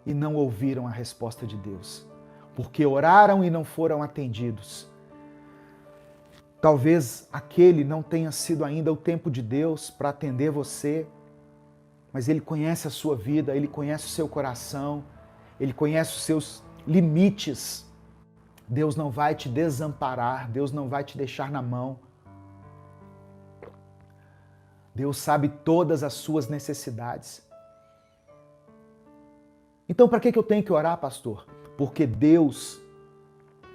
e não ouviram a resposta de Deus. Porque oraram e não foram atendidos. Talvez aquele não tenha sido ainda o tempo de Deus para atender você, mas Ele conhece a sua vida, Ele conhece o seu coração, Ele conhece os seus limites. Deus não vai te desamparar, Deus não vai te deixar na mão. Deus sabe todas as suas necessidades. Então, para que eu tenho que orar, pastor? Porque Deus,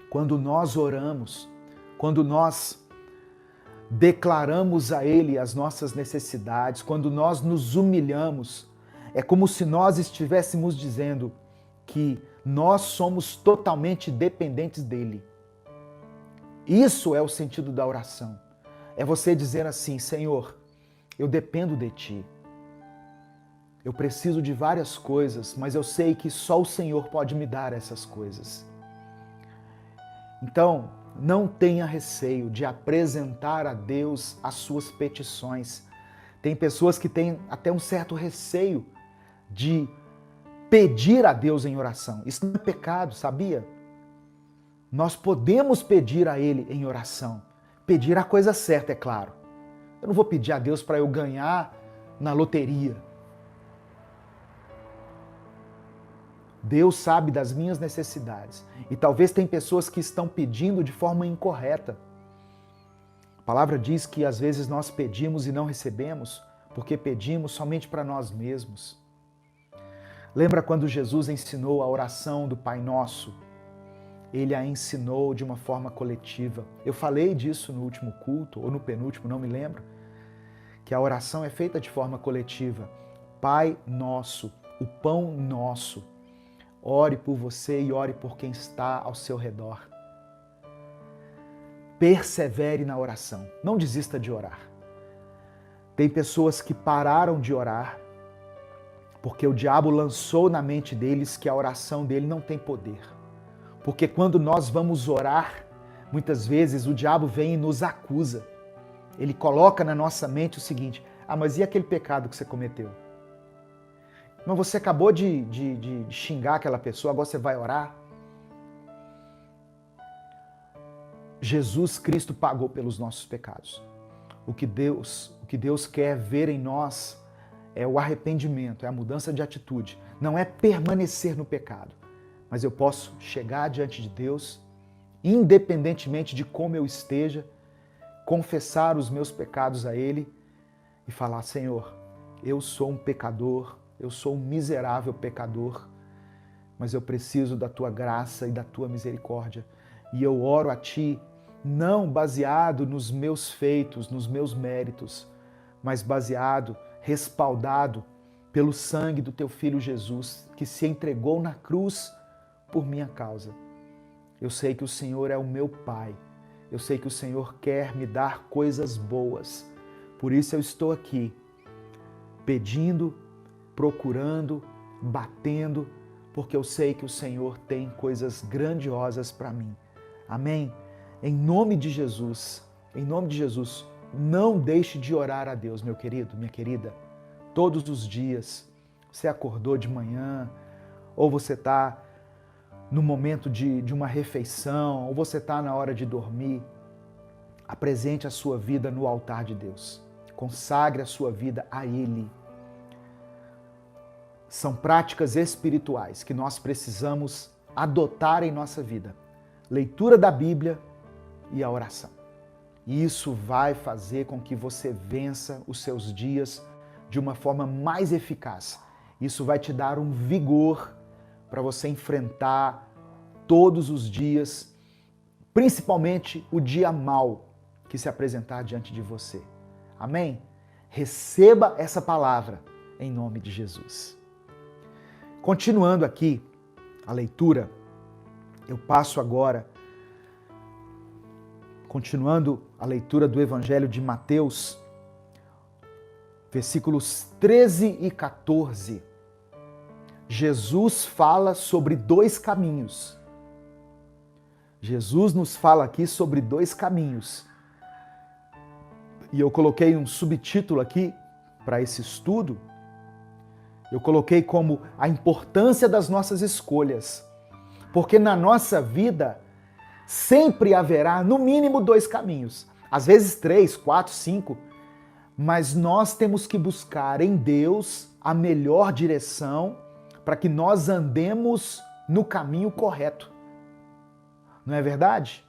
quando nós oramos, quando nós declaramos a Ele as nossas necessidades, quando nós nos humilhamos, é como se nós estivéssemos dizendo que nós somos totalmente dependentes dEle. Isso é o sentido da oração. É você dizer assim, Senhor, eu dependo de Ti. Eu preciso de várias coisas, mas eu sei que só o Senhor pode me dar essas coisas. Então, não tenha receio de apresentar a Deus as suas petições. Tem pessoas que têm até um certo receio de pedir a Deus em oração. Isso não é pecado, sabia? Nós podemos pedir a Ele em oração. Pedir a coisa certa, é claro. Eu não vou pedir a Deus para eu ganhar na loteria. Deus sabe das minhas necessidades. E talvez tem pessoas que estão pedindo de forma incorreta. A palavra diz que às vezes nós pedimos e não recebemos porque pedimos somente para nós mesmos. Lembra quando Jesus ensinou a oração do Pai Nosso? Ele a ensinou de uma forma coletiva. Eu falei disso no último culto, ou no penúltimo, não me lembro, que a oração é feita de forma coletiva. Pai Nosso, o pão nosso. Ore por você e ore por quem está ao seu redor. Persevere na oração. Não desista de orar. Tem pessoas que pararam de orar porque o diabo lançou na mente deles que a oração dele não tem poder. Porque quando nós vamos orar, muitas vezes o diabo vem e nos acusa. Ele coloca na nossa mente o seguinte, mas e aquele pecado que você cometeu? Mas você acabou de xingar aquela pessoa, agora você vai orar? Jesus Cristo pagou pelos nossos pecados. O que Deus quer ver em nós é o arrependimento, é a mudança de atitude. Não é permanecer no pecado, mas eu posso chegar diante de Deus, independentemente de como eu esteja, confessar os meus pecados a Ele e falar, Senhor, eu sou um pecador, eu sou um miserável pecador, mas eu preciso da Tua graça e da Tua misericórdia. E eu oro a Ti, não baseado nos meus feitos, nos meus méritos, mas baseado, respaldado pelo sangue do Teu Filho Jesus, que se entregou na cruz por minha causa. Eu sei que o Senhor é o meu Pai. Eu sei que o Senhor quer me dar coisas boas. Por isso eu estou aqui, pedindo, procurando, batendo, porque eu sei que o Senhor tem coisas grandiosas para mim. Amém? Em nome de Jesus, não deixe de orar a Deus, meu querido, minha querida. Todos os dias, você acordou de manhã, ou você está no momento de uma refeição, ou você está na hora de dormir, apresente a sua vida no altar de Deus. Consagre a sua vida a Ele. São práticas espirituais que nós precisamos adotar em nossa vida. Leitura da Bíblia, e a oração. E isso vai fazer com que você vença os seus dias de uma forma mais eficaz. Isso vai te dar um vigor para você enfrentar todos os dias, principalmente o dia mau que se apresentar diante de você. Amém? Receba essa palavra em nome de Jesus. Continuando aqui a leitura, eu passo agora, continuando a leitura do Evangelho de Mateus, versículos 13 e 14. Jesus fala sobre dois caminhos. Jesus nos fala aqui sobre dois caminhos. E eu coloquei um subtítulo aqui para esse estudo. Eu coloquei como a importância das nossas escolhas. Porque na nossa vida sempre haverá no mínimo dois caminhos. Às vezes 3, 4, 5. Mas nós temos que buscar em Deus a melhor direção para que nós andemos no caminho correto. Não é verdade?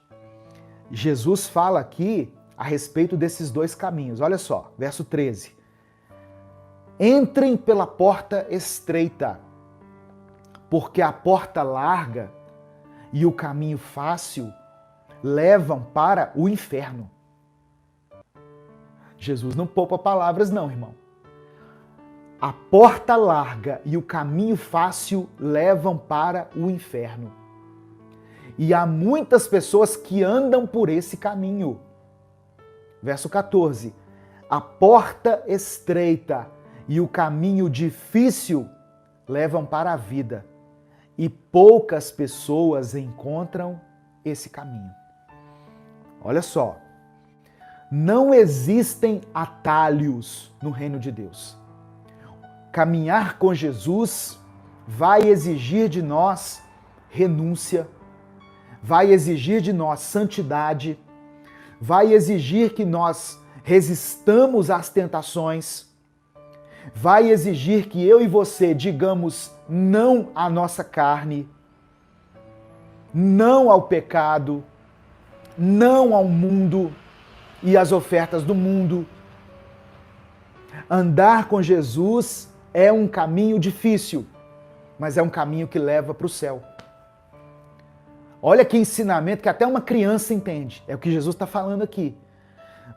Jesus fala aqui a respeito desses dois caminhos. Olha só, verso 13. Entrem pela porta estreita, porque a porta larga e o caminho fácil levam para o inferno. Jesus não poupa palavras não, irmão. A porta larga e o caminho fácil levam para o inferno. E há muitas pessoas que andam por esse caminho. Verso 14. A porta estreita e o caminho difícil levam para a vida, e poucas pessoas encontram esse caminho. Olha só, não existem atalhos no reino de Deus. Caminhar com Jesus vai exigir de nós renúncia, vai exigir de nós santidade, vai exigir que nós resistamos às tentações, vai exigir que eu e você digamos não à nossa carne, não ao pecado, não ao mundo e às ofertas do mundo. Andar com Jesus é um caminho difícil, mas é um caminho que leva para o céu. Olha que ensinamento que até uma criança entende. É o que Jesus está falando aqui.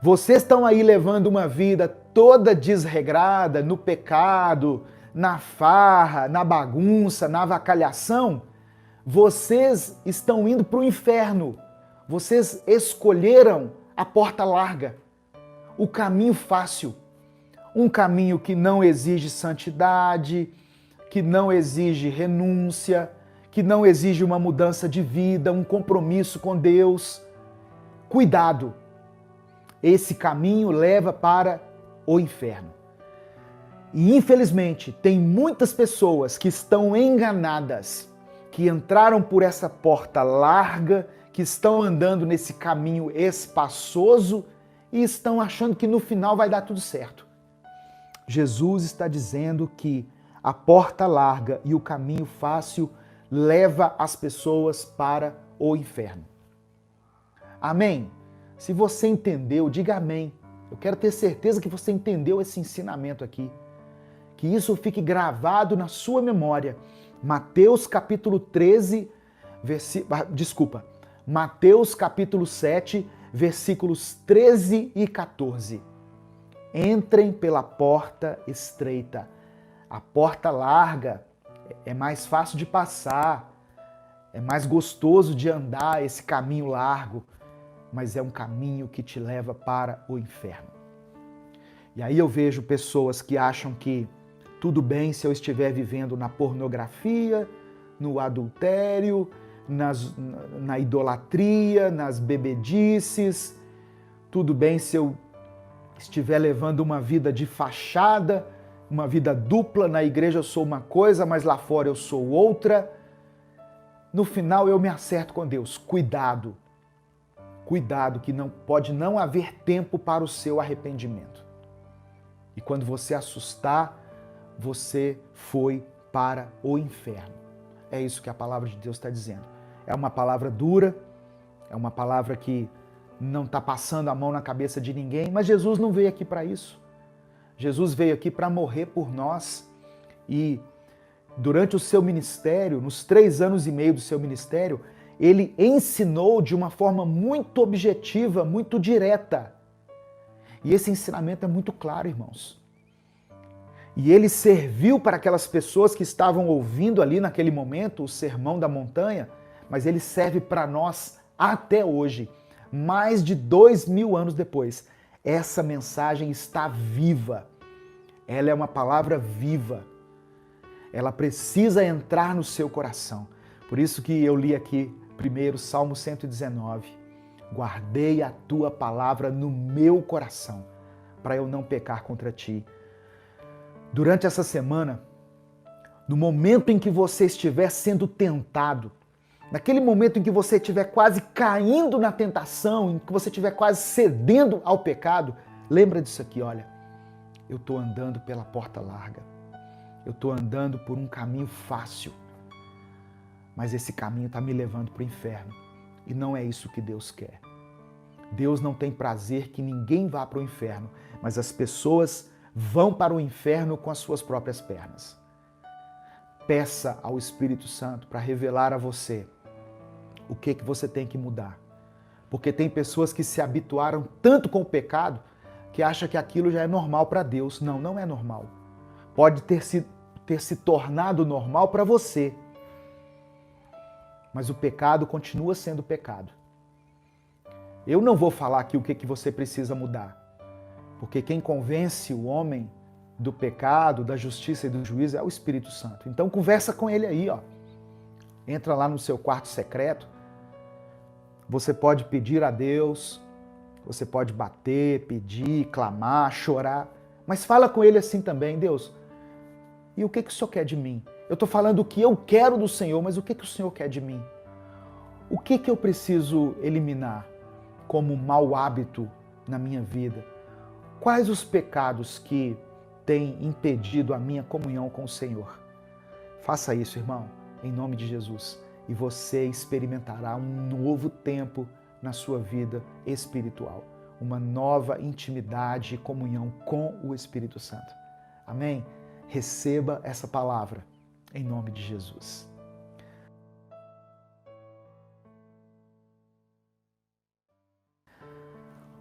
Vocês estão aí levando uma vida toda desregrada, no pecado, na farra, na bagunça, na avacalhação. Vocês estão indo para o inferno. Vocês escolheram a porta larga, o caminho fácil. Um caminho que não exige santidade, que não exige renúncia, que não exige uma mudança de vida, um compromisso com Deus. Cuidado! Esse caminho leva para o inferno. E infelizmente tem muitas pessoas que estão enganadas, que entraram por essa porta larga, que estão andando nesse caminho espaçoso e estão achando que no final vai dar tudo certo. Jesus está dizendo que a porta larga e o caminho fácil leva as pessoas para o inferno. Amém? Se você entendeu, diga amém. Eu quero ter certeza que você entendeu esse ensinamento aqui. Que isso fique gravado na sua memória. Mateus capítulo 13, Mateus capítulo 7, versículos 13 e 14. Entrem pela porta estreita. A porta larga é mais fácil de passar, é mais gostoso de andar esse caminho largo, mas é um caminho que te leva para o inferno. E aí eu vejo pessoas que acham que tudo bem se eu estiver vivendo na pornografia, no adultério, na idolatria, nas bebedices, tudo bem se eu estiver levando uma vida de fachada, uma vida dupla, na igreja eu sou uma coisa, mas lá fora eu sou outra. No final eu me acerto com Deus. Cuidado! Cuidado que pode não haver tempo para o seu arrependimento. E quando você assustar, você foi para o inferno. É isso que a palavra de Deus está dizendo. É uma palavra dura, é uma palavra que não está passando a mão na cabeça de ninguém, mas Jesus não veio aqui para isso. Jesus veio aqui para morrer por nós e durante o seu ministério, nos 3 anos e meio do seu ministério, ele ensinou de uma forma muito objetiva, muito direta. E esse ensinamento é muito claro, irmãos. E ele serviu para aquelas pessoas que estavam ouvindo ali naquele momento o Sermão da Montanha, mas ele serve para nós até hoje, mais de 2000 anos depois. Essa mensagem está viva. Ela é uma palavra viva. Ela precisa entrar no seu coração. Por isso que eu li aqui primeiro Salmo 119. Guardei a tua palavra no meu coração, para eu não pecar contra ti. Durante essa semana, no momento em que você estiver sendo tentado, naquele momento em que você estiver quase caindo na tentação, em que você estiver quase cedendo ao pecado, lembra disso aqui, olha. Eu estou andando pela porta larga. Eu estou andando por um caminho fácil. Mas esse caminho está me levando para o inferno. E não é isso que Deus quer. Deus não tem prazer que ninguém vá para o inferno, mas as pessoas vão para o inferno com as suas próprias pernas. Peça ao Espírito Santo para revelar a você o que você tem que mudar. Porque tem pessoas que se habituaram tanto com o pecado que acham que aquilo já é normal para Deus. Não, não é normal. Pode ter se tornado normal para você. Mas o pecado continua sendo pecado. Eu não vou falar aqui o que você precisa mudar. Porque quem convence o homem do pecado, da justiça e do juízo é o Espírito Santo. Então conversa com ele aí, ó. Entra lá no seu quarto secreto. Você pode pedir a Deus, você pode bater, pedir, clamar, chorar, mas fala com ele assim também, Deus, e o que o Senhor quer de mim? Eu estou falando o que eu quero do Senhor, mas o que o Senhor quer de mim? O que eu preciso eliminar como mau hábito na minha vida? Quais os pecados que têm impedido a minha comunhão com o Senhor? Faça isso, irmão, em nome de Jesus, e você experimentará um novo tempo na sua vida espiritual, uma nova intimidade e comunhão com o Espírito Santo. Amém? Receba essa palavra em nome de Jesus.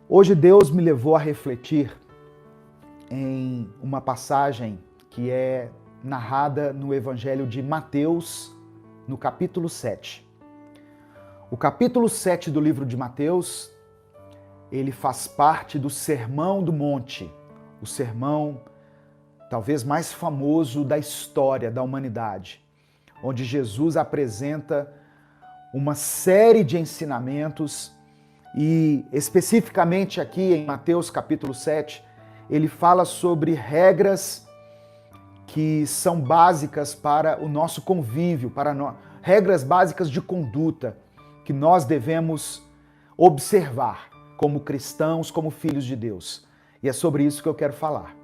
Hoje Deus me levou a refletir em uma passagem que é narrada no Evangelho de Mateus, no capítulo 7. O capítulo 7 do livro de Mateus, ele faz parte do Sermão do Monte, o sermão talvez mais famoso da história da humanidade, onde Jesus apresenta uma série de ensinamentos e especificamente aqui em Mateus capítulo 7, ele fala sobre regras que são básicas para o nosso convívio, regras básicas de conduta que nós devemos observar como cristãos, como filhos de Deus. E é sobre isso que eu quero falar.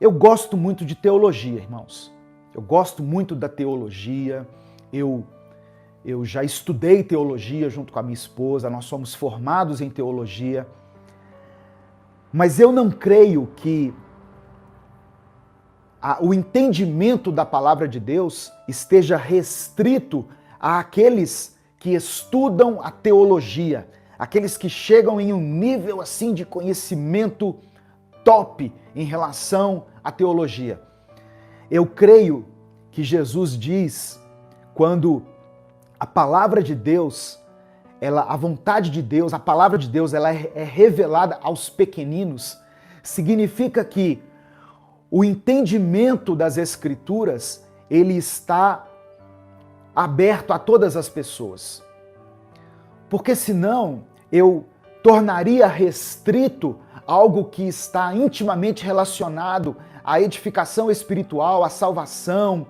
Eu gosto muito de teologia, irmãos. Eu gosto muito da teologia. Eu já estudei teologia junto com a minha esposa, nós somos formados em teologia. Mas eu não creio que o entendimento da palavra de Deus esteja restrito àqueles que estudam a teologia, aqueles que chegam em um nível assim de conhecimento top em relação à teologia. Eu creio que Jesus diz, quando a palavra de Deus, a vontade de Deus, a palavra de Deus, ela é revelada aos pequeninos, significa que o entendimento das Escrituras, ele está aberto a todas as pessoas. Porque senão eu tornaria restrito algo que está intimamente relacionado à edificação espiritual, à salvação,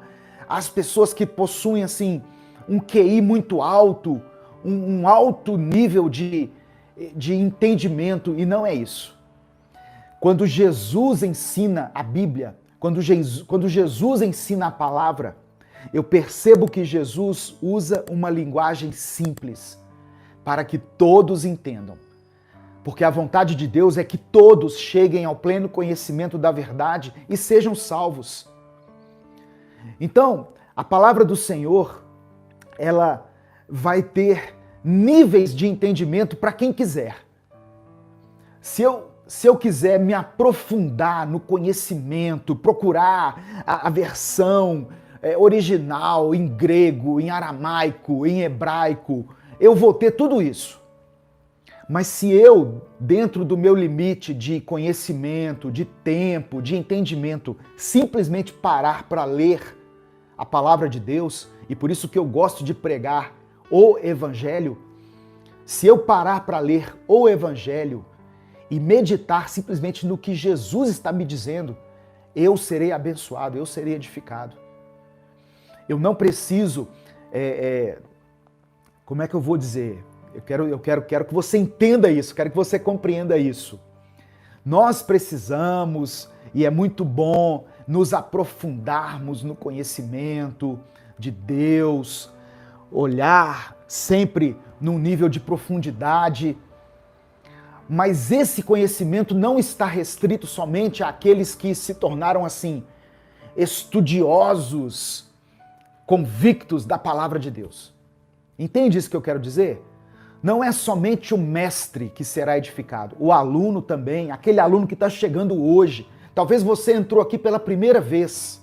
às pessoas que possuem assim um QI muito alto, um alto nível de entendimento, e não é isso. Quando Jesus ensina a Bíblia, quando Jesus ensina a palavra, eu percebo que Jesus usa uma linguagem simples para que todos entendam. Porque a vontade de Deus é que todos cheguem ao pleno conhecimento da verdade e sejam salvos. Então, a palavra do Senhor, ela vai ter níveis de entendimento para quem quiser. Se eu quiser me aprofundar no conhecimento, procurar a versão original em grego, em aramaico, em hebraico, eu vou ter tudo isso. Mas se eu, dentro do meu limite de conhecimento, de tempo, de entendimento, simplesmente parar para ler a palavra de Deus, e por isso que eu gosto de pregar o Evangelho, se eu parar para ler o Evangelho e meditar simplesmente no que Jesus está me dizendo, eu serei abençoado, eu serei edificado. Eu não preciso, como é que eu vou dizer? Eu quero que você entenda isso, quero que você compreenda isso. Nós precisamos, e é muito bom, nos aprofundarmos no conhecimento de Deus, olhar sempre num nível de profundidade, mas esse conhecimento não está restrito somente àqueles que se tornaram assim, estudiosos, convictos da palavra de Deus. Entende isso que eu quero dizer? Não é somente o mestre que será edificado, o aluno também, aquele aluno que está chegando hoje. Talvez você entrou aqui pela primeira vez.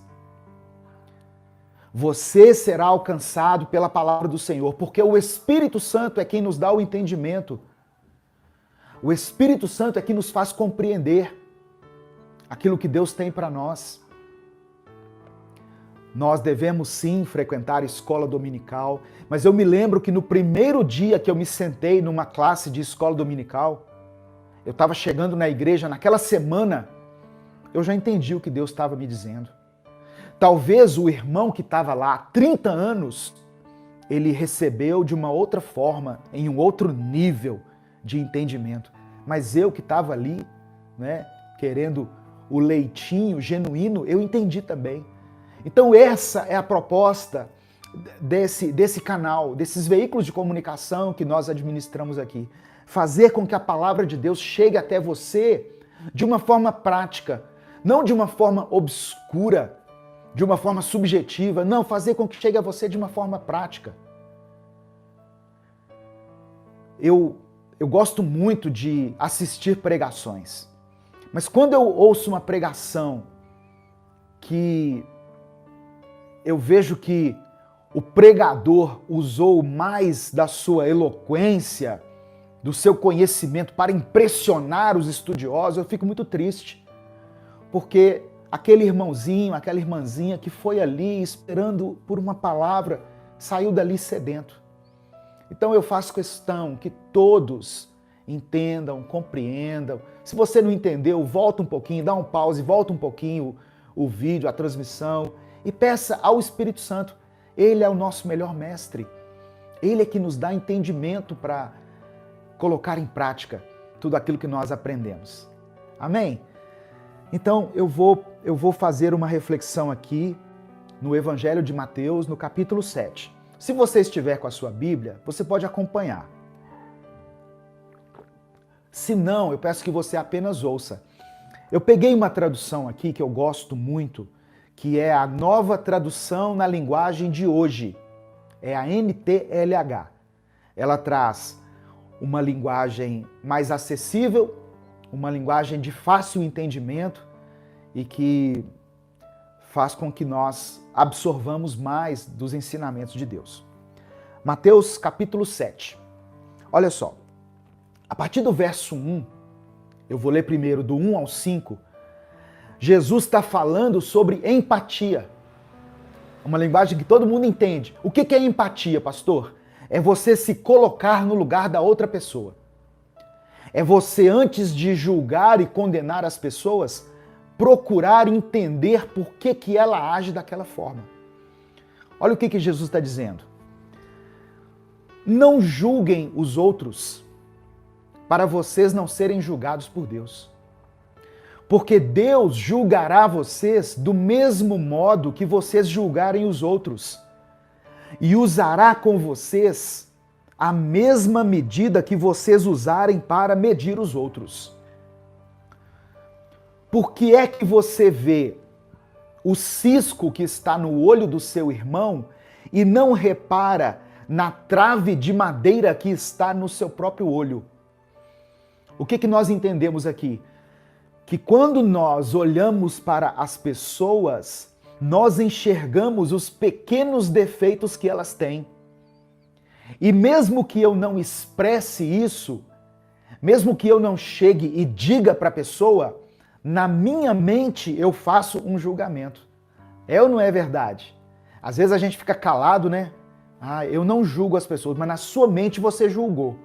Você será alcançado pela palavra do Senhor, porque o Espírito Santo é quem nos dá o entendimento. O Espírito Santo é quem nos faz compreender aquilo que Deus tem para nós. Nós devemos sim frequentar a escola dominical, mas eu me lembro que no primeiro dia que eu me sentei numa classe de escola dominical, eu estava chegando na igreja, naquela semana, eu já entendi o que Deus estava me dizendo. Talvez o irmão que estava lá há 30 anos, ele recebeu de uma outra forma, em um outro nível de entendimento. Mas eu que estava ali, né, querendo o leitinho genuíno, eu entendi também. Então essa é a proposta desse canal, desses veículos de comunicação que nós administramos aqui. Fazer com que a palavra de Deus chegue até você de uma forma prática, não de uma forma obscura, de uma forma subjetiva, não, fazer com que chegue a você de uma forma prática. Eu gosto muito de assistir pregações, mas quando eu ouço uma pregação que eu vejo que o pregador usou mais da sua eloquência, do seu conhecimento para impressionar os estudiosos, eu fico muito triste. Porque aquele irmãozinho, aquela irmãzinha que foi ali esperando por uma palavra, saiu dali sedento. Então eu faço questão que todos entendam, compreendam. Se você não entendeu, volta um pouquinho, dá um pause, volta um pouquinho o vídeo, a transmissão, e peça ao Espírito Santo. Ele é o nosso melhor mestre. Ele é que nos dá entendimento para colocar em prática tudo aquilo que nós aprendemos. Amém? Então eu vou fazer uma reflexão aqui no Evangelho de Mateus, no capítulo 7. Se você estiver com a sua Bíblia, você pode acompanhar. Se não, eu peço que você apenas ouça. Eu peguei uma tradução aqui que eu gosto muito, que é a Nova Tradução na Linguagem de Hoje. É a NTLH. Ela traz uma linguagem mais acessível, uma linguagem de fácil entendimento e que faz com que nós absorvamos mais dos ensinamentos de Deus. Mateus capítulo 7. Olha só, a partir do verso 1, eu vou ler primeiro do 1 ao 5, Jesus está falando sobre empatia. Uma linguagem que todo mundo entende. O que é empatia, pastor? É você se colocar no lugar da outra pessoa. É você, antes de julgar e condenar as pessoas, procurar entender por que ela age daquela forma. Olha o que Jesus está dizendo. Não julguem os outros para vocês não serem julgados por Deus. Porque Deus julgará vocês do mesmo modo que vocês julgarem os outros. E usará com vocês a mesma medida que vocês usarem para medir os outros. Por que é que você vê o cisco que está no olho do seu irmão e não repara na trave de madeira que está no seu próprio olho? O que nós entendemos aqui? Que quando nós olhamos para as pessoas, nós enxergamos os pequenos defeitos que elas têm. E mesmo que eu não expresse isso, mesmo que eu não chegue e diga para a pessoa, na minha mente eu faço um julgamento. É ou não é verdade? Às vezes a gente fica calado, né? Eu não julgo as pessoas, mas na sua mente você julgou.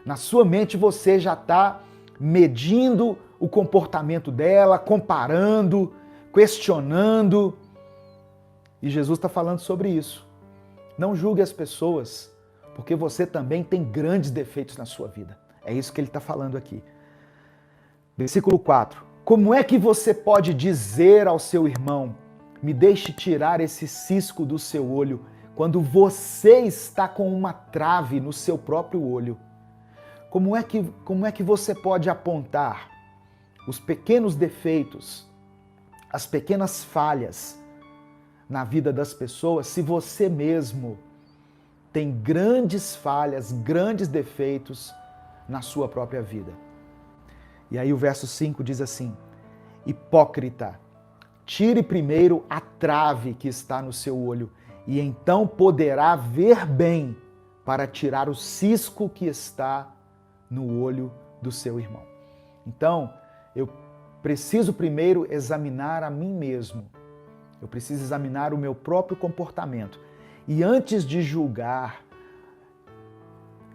Na sua mente você já está medindo o comportamento dela, comparando, questionando. E Jesus está falando sobre isso. Não julgue as pessoas, porque você também tem grandes defeitos na sua vida. É isso que ele está falando aqui. Versículo 4. Como é que você pode dizer ao seu irmão, me deixe tirar esse cisco do seu olho, quando você está com uma trave no seu próprio olho? Como é que você pode apontar os pequenos defeitos, as pequenas falhas na vida das pessoas, se você mesmo tem grandes falhas, grandes defeitos na sua própria vida? E aí o verso 5 diz assim: hipócrita, tire primeiro a trave que está no seu olho, e então poderá ver bem para tirar o cisco que está no olho do seu irmão. Então, eu preciso primeiro examinar a mim mesmo. Eu preciso examinar o meu próprio comportamento. E antes de julgar,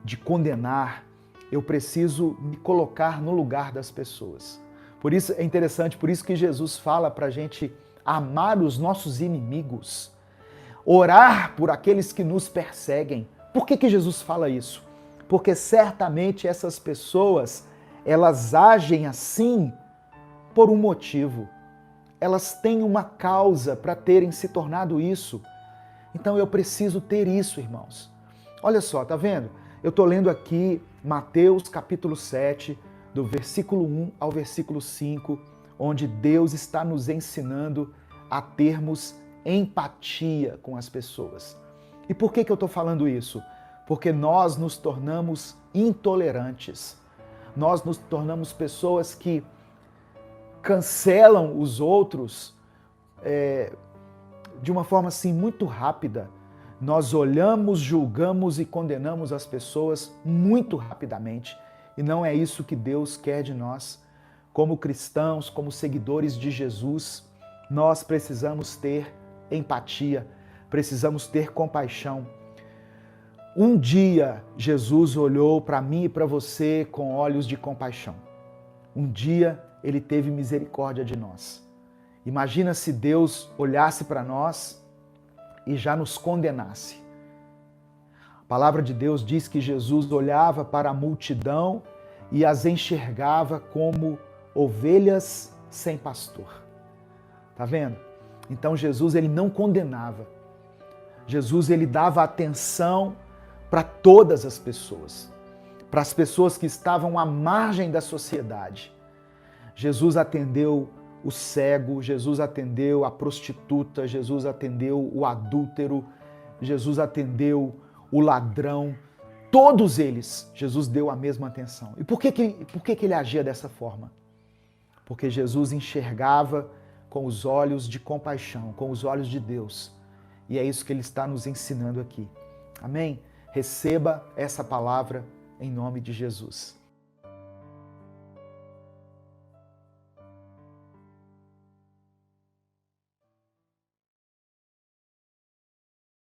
de condenar, eu preciso me colocar no lugar das pessoas. Por isso é interessante, por isso que Jesus fala para a gente amar os nossos inimigos, orar por aqueles que nos perseguem. Por que Jesus fala isso? Porque certamente essas pessoas, elas agem assim por um motivo. Elas têm uma causa para terem se tornado isso. Então eu preciso ter isso, irmãos. Olha só, tá vendo? Eu estou lendo aqui Mateus capítulo 7, do versículo 1 ao versículo 5, onde Deus está nos ensinando a termos empatia com as pessoas. E por que eu estou falando isso? Porque nós nos tornamos intolerantes. Nós nos tornamos pessoas que cancelam os outros de uma forma assim muito rápida. Nós olhamos, julgamos e condenamos as pessoas muito rapidamente. E não é isso que Deus quer de nós. Como cristãos, como seguidores de Jesus, nós precisamos ter empatia, precisamos ter compaixão. Um dia, Jesus olhou para mim e para você com olhos de compaixão. Um dia, Ele teve misericórdia de nós. Imagina se Deus olhasse para nós e já nos condenasse. A palavra de Deus diz que Jesus olhava para a multidão e as enxergava como ovelhas sem pastor. Tá vendo? Então Jesus, ele não condenava. Jesus, ele dava atenção para todas as pessoas, para as pessoas que estavam à margem da sociedade. Jesus atendeu o cego, Jesus atendeu a prostituta, Jesus atendeu o adúltero, Jesus atendeu o ladrão. Todos eles, Jesus deu a mesma atenção. E por que ele agia dessa forma? Porque Jesus enxergava com os olhos de compaixão, com os olhos de Deus. E é isso que ele está nos ensinando aqui. Amém? Receba essa palavra em nome de Jesus.